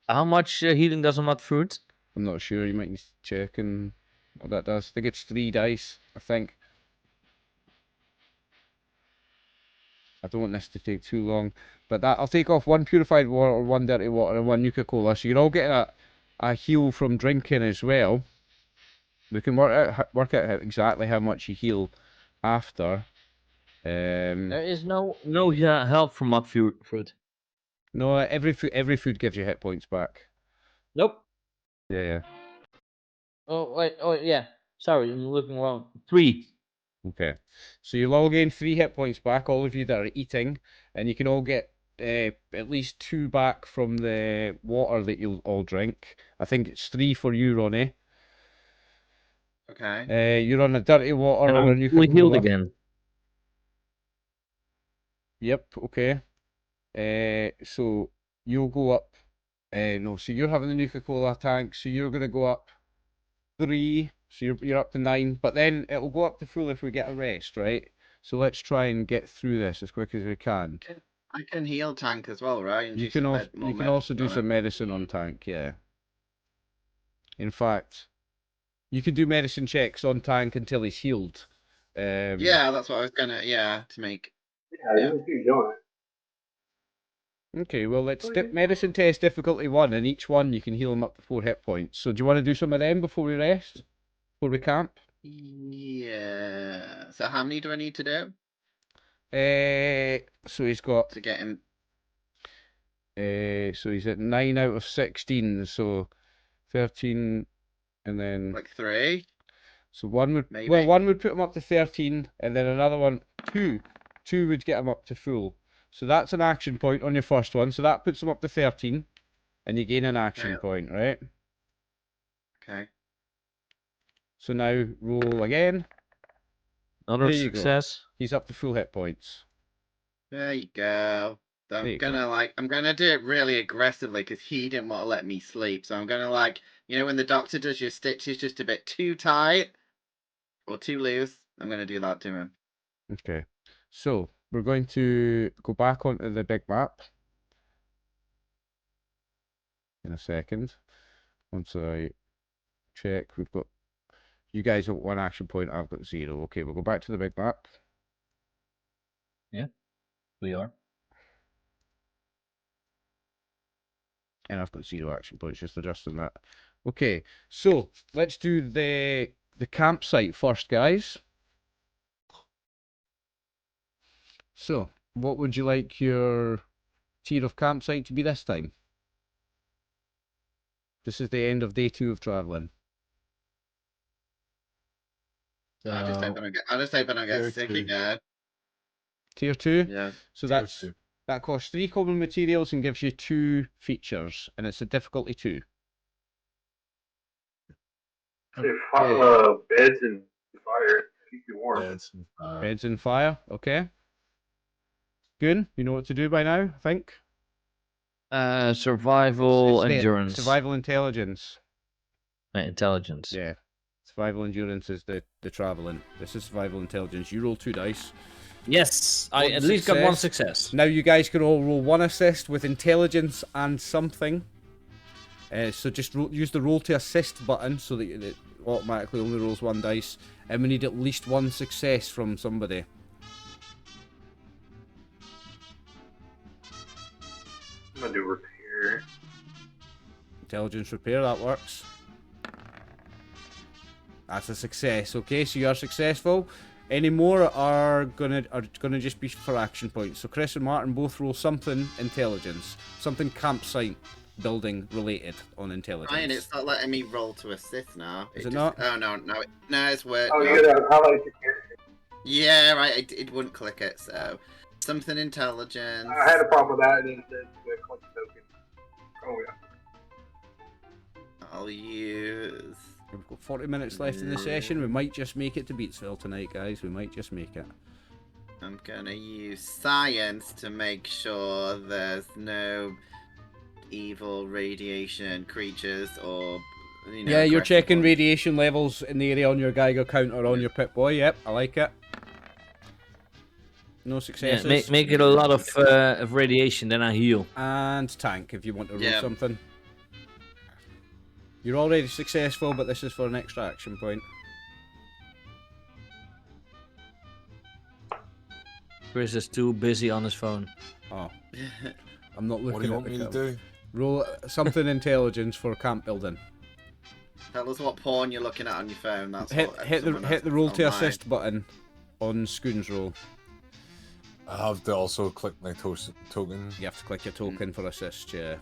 How much healing does a nut fruit? I'm not sure, you might need to check and what that does. I think it's 3 dice, I think. I don't want this to take too long, but I'll take off 1 purified water, 1 dirty water, and 1 Nuka-Cola, so you're all getting a heal from drinking as well. We can work out exactly how much you heal after. There is no help from nut fruit. No, every food gives you hit points back. Nope. Yeah. Oh wait. Oh yeah. Sorry, I'm looking wrong. 3. Okay. So you'll all gain 3 hit points back, all of you that are eating, and you can all get at least 2 back from the water that you'll all drink. I think it's 3 for you, Ronnie. Okay. You're on a dirty water And or a I'm fully healed Nuka-Cola. again. Yep. Okay. So you'll go up. No. So you're having the Nuka-Cola tank. So you're gonna go up 3. So you're up to 9. But then it'll go up to full if we get a rest, right? So let's try and get through this as quick as we can. I can heal tank as well, right? And You just can add more also medicine do on some it. medicine on tank, yeah. In fact, you can do medicine checks on tank until he's healed. Yeah, that's what I was gonna. Yeah, to make. Yeah, you can keep doing it. Okay, well let's medicine test difficulty 1, and each one you can heal him up to 4 hit points. So do you want to do some of them before we rest? Before we camp? Yeah. So how many do I need to do So he's got to get him? so he's at 9 out of 16, so 13, and then Like 3. so one would Maybe. well one would put him up to 13, and then another one two would get him up to full. So that's an action point on your first one. So that puts him up to 13, and you gain an action point, right? Okay. So now roll again. Another There you go. success. He's up to full hit points. There you go. So There you I'm gonna do it really aggressively because he didn't want to let me sleep. So I'm gonna when the doctor does your stitches just a bit too tight or too loose, I'm gonna do that to him. Okay. So we're going to go back onto the big map in a second. Once I check, we've got you guys have 1 action point. I've got 0. Okay, we'll go back to the big map. Yeah, we are. And I've got 0 action points, just adjusting that. Okay, so let's do the campsite first, guys. So, what would you like your tier of campsite to be this time? This is the end of day 2 of traveling. I just hope I don't get Tier sick 2. again. Tier 2? Yeah. So Tier that's 2. that costs 3 common materials and gives you 2 features, and it's a difficulty 2. Beds and fire keep you warm. Beds and fire. Beds and fire, okay. Good, you know what to do by now, I think. Survival, It's the endurance, survival intelligence. intelligence. Yeah. Survival endurance is the traveling. This is survival intelligence. You roll 2 dice. Yes, I One at least got one success. success. Now you guys can all roll one assist with intelligence and something. So just use the roll to assist button so that it automatically only rolls one dice. And we need at least one success from somebody. I'm gonna do repair. Intelligence repair, that works. That's a success. Okay, so you are successful. Any more are gonna just be for action points. So Chris and Martin both roll something intelligence, something campsite building related on intelligence. Ryan, it's not letting me roll to assist now. Is it not? Oh no, it's weird. Oh, no. you gotta highlight your character. Yeah, right. It wouldn't click it. So something intelligence. I had a problem with that, and it said click token. Oh yeah. I'll use. We've got 40 minutes left in the session. We might just make it to Beatsville tonight, guys. We might just make it. I'm gonna use science to make sure there's no evil radiation creatures or. Yeah, you're aggressive checking ones. radiation levels in the area on your Geiger counter on your Pip-Boy. Yep, I like it. No Yeah, successes. make it a lot of radiation, then I heal. And tank if you want to roll Yeah. something. You're already successful, but this is for an extra action point. Chris is too busy on his phone. Oh, I'm not looking What do you at want the me to count. do? Roll something intelligence for camp building. Tell us what porn you're looking at on your phone. That's Hit what hit the someone hit the asked roll to online. assist button on Scoon's roll. I have to also click my token. You have to click your token for assist. Yeah.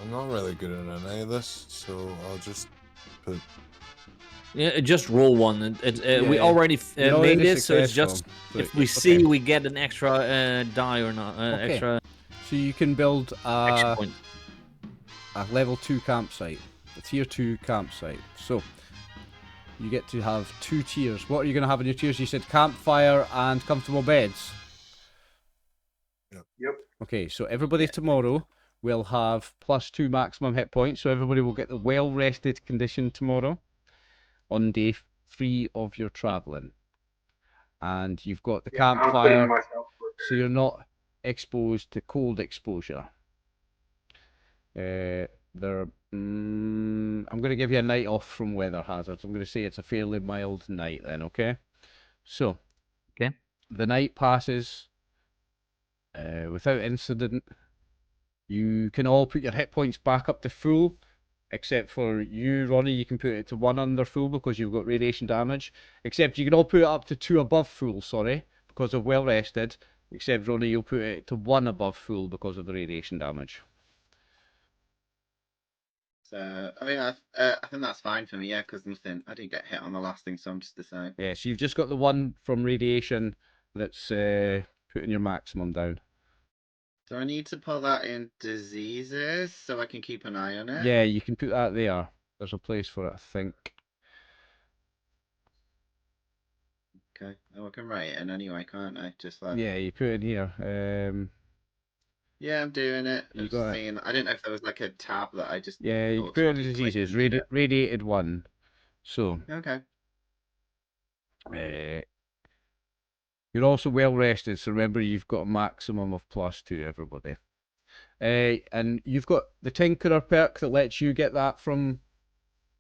I'm not really good at any of this, so I'll just put. Yeah, just roll one. We Yeah, already you're made already it, so it's just successful. So if we okay. see we get an extra die or not, Okay. extra So you can build action a point. level 2 campsite, a tier 2 campsite. So you get to have 2 tiers. What are you going to have in your tiers? You said campfire and comfortable beds. Yep. Okay, so everybody tomorrow will have +2 maximum hit points. So everybody will get the well-rested condition tomorrow on day 3 of your travelling. And you've got the Yeah, I'm putting campfire, myself. so you're not exposed to cold exposure. I'm going to give you a night off from weather hazards. I'm going to say it's a fairly mild night then, okay? So, Okay. the night passes without incident. You can all put your hit points back up to full, except for you, Ronnie. You can put it to 1 under full because you've got radiation damage. Except you can all put it up to 2 above full, sorry, because of well rested. Except Ronnie, you'll put it to 1 above full because of the radiation damage. So I mean, I think that's fine for me. Yeah, because nothing. I didn't get hit on the last thing, so I'm just the same. Yeah, so you've just got the 1 from radiation that's putting your maximum down. So I need to put that in diseases so I can keep an eye on it. Yeah, you can put that there. There's a place for it, I think. Okay. Oh, I can write it in anyway, can't I? Just like. Yeah, you put it in here. Yeah, I'm doing it. You I got it. I didn't know if there was like a tab that I just. Yeah, you can thought put it in to click diseases. and do it. Radiated 1. So, Okay. you're also well rested, so remember you've got a maximum of +2, everybody. And you've got the Tinkerer perk that lets you get that from.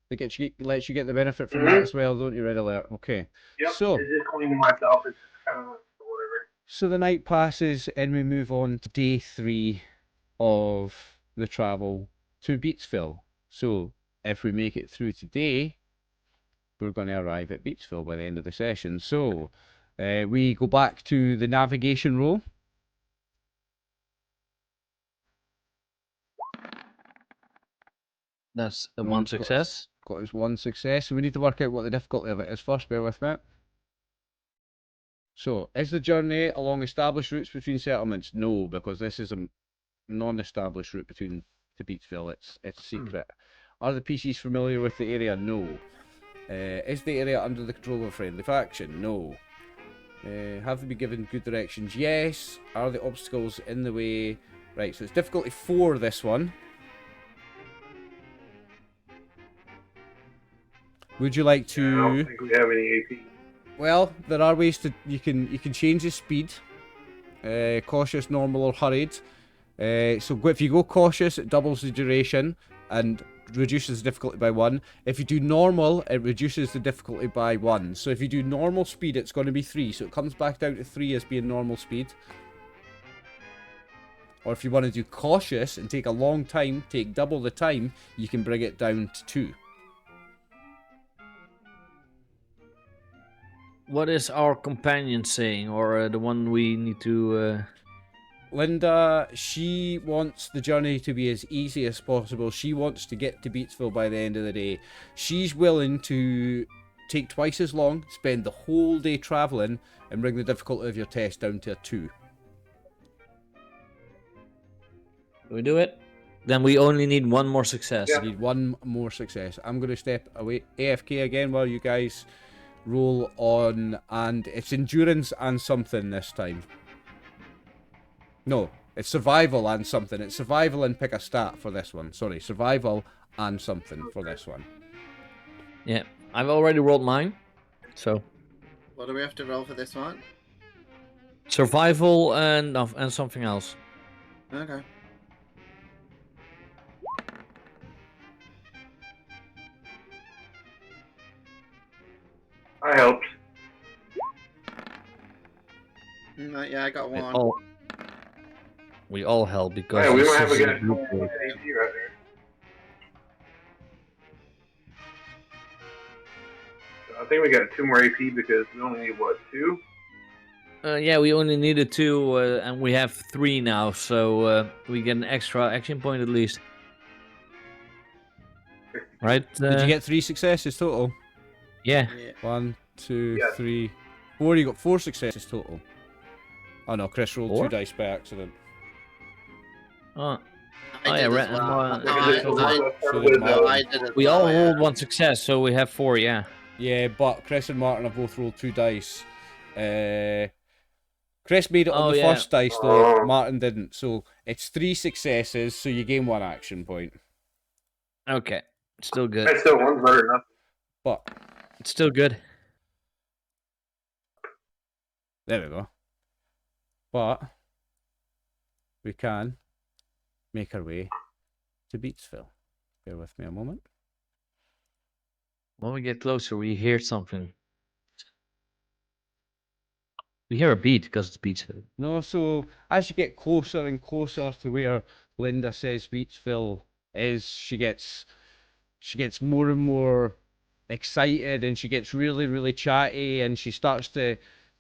Lets you get the benefit from that as well, don't you, Red Alert? Okay. Yep. So, It's just cleaning myself. It's kind of whatever. so the night passes, and we move on to day 3 of the travel to Beatsville. So, if we make it through today, we're going to arrive at Beatsville by the end of the session. So, we go back to the navigation roll. That's a No one one's got- success. Got us 1 success. So we need to work out what the difficulty of it is first. Bear with me. So, is the journey along established routes between settlements? No, because this is a non-established route between to Beatsville. It's secret. Are the PCs familiar with the area? No. Is the area under the control of a friendly faction? No. Have they been given good directions? Yes. Are the obstacles in the way? Right, so it's difficulty 4 this one. Would you like I don't to... think we have any AP. Well, there are ways to... You can change the speed. Cautious, normal, or hurried. So if you go cautious, it doubles the duration and reduces the difficulty by 1. If you do normal, it reduces the difficulty by 1. So if you do normal speed, it's going to be 3. So it comes back down to 3 as being normal speed. Or if you want to do cautious and take a long time, take double the time, you can bring it down to 2. What is our companion saying, or the one we need to? Linda, she wants the journey to be as easy as possible. She wants to get to Beatsville by the end of the day. She's willing to take twice as long, spend the whole day travelling, and bring the difficulty of your test down to a 2. Do we do it? Then we only need one more success. You need one more success. I'm going to step away AFK again while you guys roll on, and it's endurance and something this time. No, it's survival and something. It's survival and pick a stat for this one. Sorry, survival and something for this one. Yeah, I've already rolled mine, so What do we have to roll for this one? survival and something else. Okay. I helped. Yeah, I got We one. we all help because Yeah, we this don't have is a a good group AP work. right there. I think we got 2 more AP because we only need what, 2? Yeah, we only needed 2, and we have 3 now, so we get an extra action point at least. Right? Did you get 3 successes total? Yeah. Yeah. 1, 2, Yeah. 3, 4. You got 4 successes total. Oh no, Chris rolled 2 4? dice by accident. Oh, I yeah, did right, as well. and, Because I- it's the one I- that started so with, the- I did as we well, all yeah. rolled 1 success, so we have 4. Yeah. Yeah, but Chris and Martin have both rolled 2 dice. Chris made it on Oh, the yeah. first dice though, Oh. Martin didn't. So it's 3 successes, so you gain 1 action point. Okay. Still good. That's still one's better than nothing. But It's still good. there we go. But we can make our way to Beatsville. Bear with me a moment. When we get closer, we hear something. We hear a beat because it's beat. No, so as you get closer and closer to where Linda says Beatsville is, she gets more and more excited, and she gets really, really chatty, and she starts to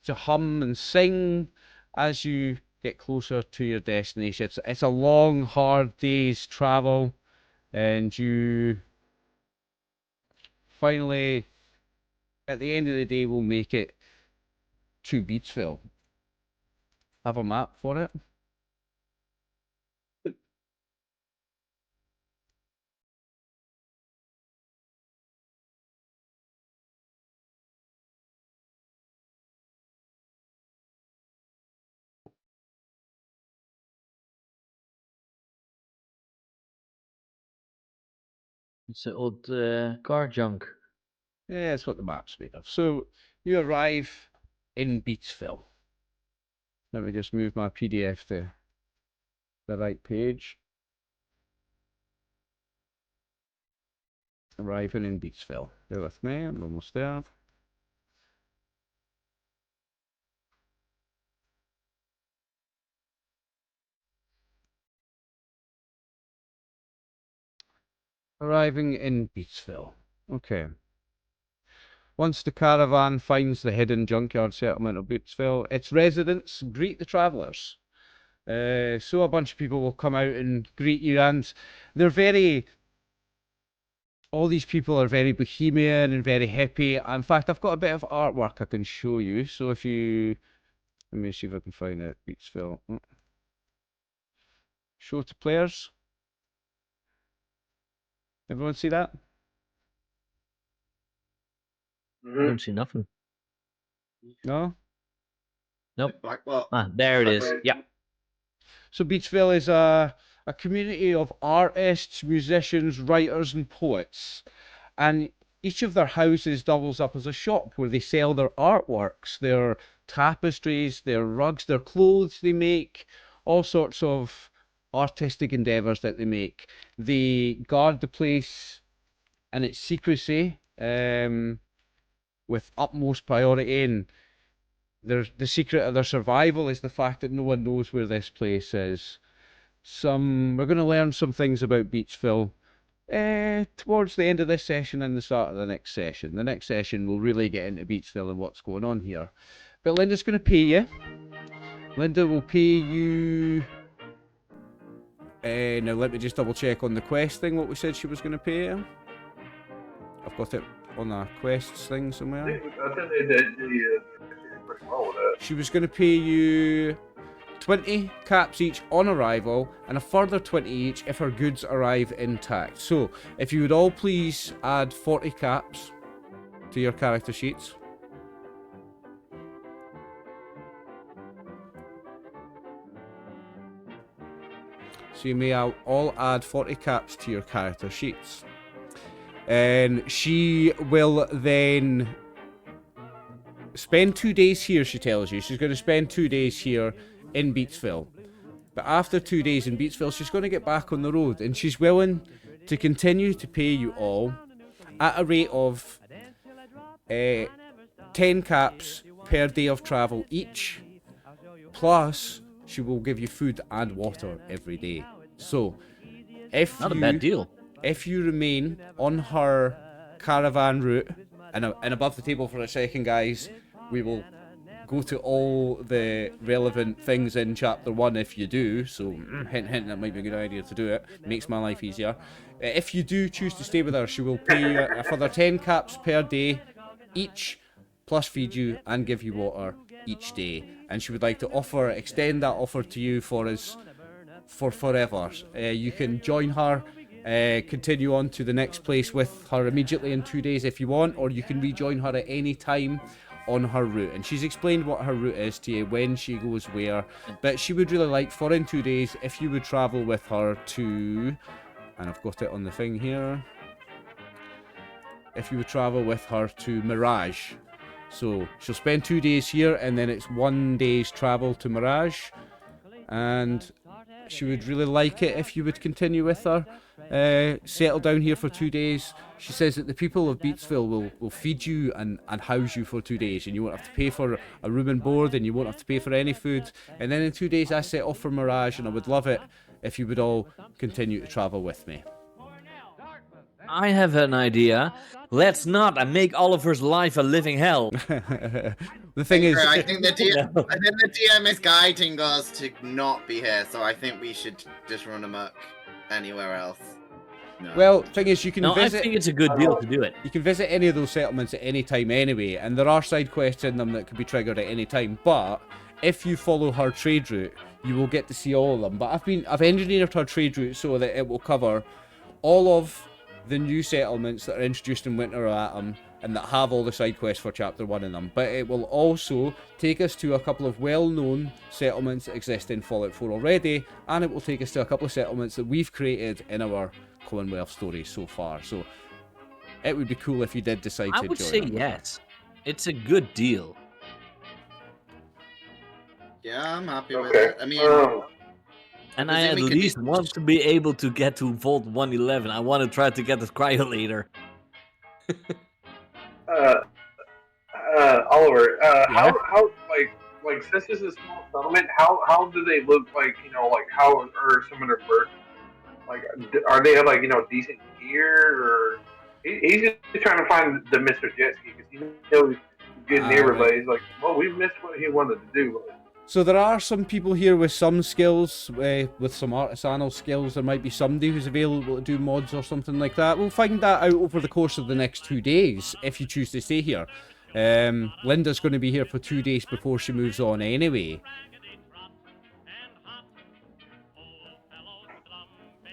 hum and sing as you get closer to your destination. It's a long, hard day's travel, and you finally, at the end of the day, will make it to Beatsville. Have a map for it? It's an old car junk. Yeah, that's what the map's made of. So you arrive in Beatsville. Let me just move my PDF to the right page. Arriving in Beatsville. Bear with me, I'm almost there. Arriving in Beatsville. Okay. Once the caravan finds the hidden junkyard settlement of Beatsville, its residents greet the travellers. So a bunch of people will come out and greet you, and they're very all these people are very bohemian and very hippie. In fact, I've got a bit of artwork I can show you. So if you, let me see if I can find it. Beatsville. Show to players. Everyone see that? I don't see nothing. No? Nope. Blackwell. Ah, there it is. Yeah. So Beachville is a community of artists, musicians, writers, and poets. And each of their houses doubles up as a shop where they sell their artworks, their tapestries, their rugs, their clothes they make, all sorts of artistic endeavours that they make. They guard the place and its secrecy with utmost priority, and the secret of their survival is the fact that no one knows where this place is. We're going to learn some things about Beachville towards the end of this session and the start of the next session. The next session we'll really get into Beachville and what's going on here. But Linda's going to pay you. Linda will pay you. Now let me just double check on the quest thing what we said she was going to pay you. I've got it on a quests thing somewhere. I think they did pretty well with that. She was going to pay you 20 caps each on arrival and a further 20 each if her goods arrive intact. So if you would all please add 40 caps to your character sheets. So you may all add 40 caps to your character sheets. And she will then spend 2 days here, she tells you. She's going to spend 2 days here in Beatsville. But after 2 days in Beatsville, she's going to get back on the road. And she's willing to continue to pay you all at a rate of 10 caps per day of travel each. Plus, she will give you food and water every day. So, if Not a bad deal. If you remain on her caravan route, and above the table for a second, guys, we will go to all the relevant things in chapter 1 if you do, so hint hint, that might be a good idea to do it, makes my life easier. If you do choose to stay with her, she will pay you a further 10 caps per day each, plus feed you and give you water each day, and she would like to extend that offer to you for forever. You can join her, continue on to the next place with her immediately in 2 days if you want, or you can rejoin her at any time on her route. And she's explained what her route is to you, when she goes where, but she would really like for in 2 days if you would travel with her to, and I've got it on the thing here, if you would travel with her to Mirage. So she'll spend 2 days here and then it's 1 day's travel to Mirage, and she would really like it if you would continue with her. Settle down here for 2 days. She says that the people of Beatsville will feed you and house you for 2 days, and you won't have to pay for a room and board, and you won't have to pay for any food. And then in 2 days I set off for Mirage, and I would love it if you would all continue to travel with me. I have an idea. Let's not make Oliver's life a living hell. The thing is, I think the DM is guiding us to not be here, so I think we should just run amok anywhere else. No. well, thing is, you can No, visit. I think it's a good deal to do it. You can visit any of those settlements at any time anyway, and there are side quests in them that can be triggered at any time. But if you follow her trade route, you will get to see all of them. But I've engineered her trade route so that it will cover all of the new settlements that are introduced in Winter of Atom and that have all the side quests for chapter 1 in them. But it will also take us to a couple of well-known settlements that exist in Fallout 4 already, and it will take us to a couple of settlements that we've created in our Commonwealth stories so far. So it would be cool if you did decide to join. I would say them. yes. It's a good deal. Yeah, I'm happy with Okay. it. I mean, And I at we could least do- want to be able to get to Vault 111. I want to try to get this cryolator. Oliver, Yeah? how like since this is a small settlement, how do they look like? You know, like how are some of their birds? Like, are they have like decent gear, or he's just trying to find the Mr. Jet Ski because he knows he's a good neighbor, Right. but he's like, well, we missed what he wanted to do. So there are some people here with some skills, with some artisanal skills. There might be somebody who's available to do mods or something like that. We'll find that out over the course of the next 2 days, if you choose to stay here. Linda's going to be here for 2 days before she moves on anyway.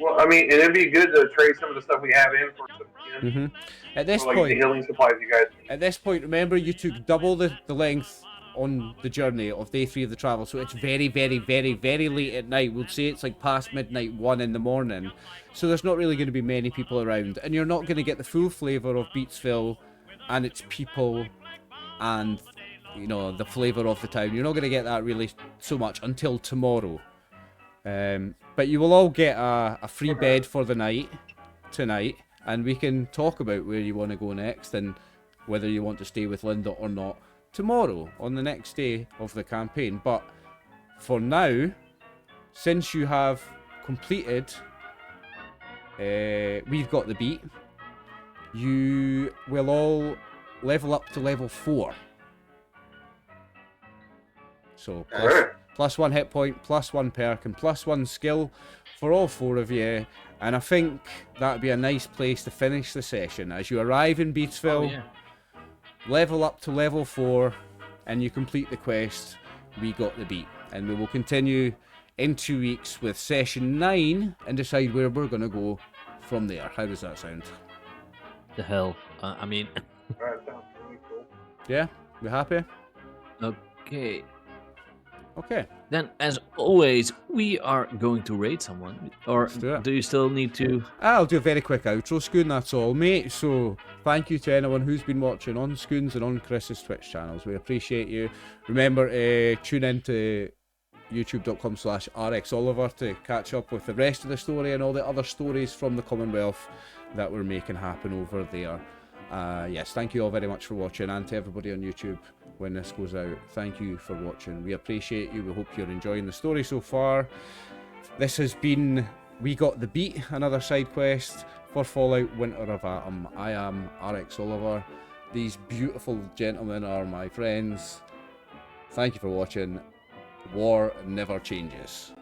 Well, I mean, and it'd be good to trade some of the stuff we have in for some At this like point, the healing supplies you guys need. At this point, remember you took double the length on the journey of day 3 of the travel, so it's very, very, very, very late at night. We'll say it's like past midnight, 1 in the morning. So there's not really going to be many people around, and you're not going to get the full flavour of Beatsville and its people and, you know, the flavour of the town. You're not going to get that really so much until tomorrow. But you will all get a free bed for the night tonight, and we can talk about where you want to go next and whether you want to stay with Linda or not tomorrow on the next day of the campaign. But for now, since you have completed We've Got the Beat, you will all level up to level 4. So plus 1 hit point, plus 1 perk, and plus 1 skill for all 4 of you. And I think that'd be a nice place to finish the session. As you arrive in Beatsville, level up to level 4, and you complete the quest, We Got the Beat. And we will continue in 2 weeks with session 9 and decide where we're going to go from there. How does that sound? The hell? I mean... That sounds really cool. Yeah? We happy? Okay. Okay. Then, as always, we are going to raid someone. Or do you still need to... I'll do a very quick outro, Scoon, that's all, mate. So, thank you to anyone who's been watching on Scoon's and on Chris's Twitch channels. We appreciate you. Remember, tune in to youtube.com/RxOliver to catch up with the rest of the story and all the other stories from the Commonwealth that we're making happen over there. Yes, thank you all very much for watching, and to everybody on YouTube when this goes out, thank you for watching. We appreciate you. We hope you're enjoying the story so far. This has been We Got the Beat, another side quest for Fallout Winter of Atom. I am RxOliver. These beautiful gentlemen are my friends. Thank you for watching. War never changes.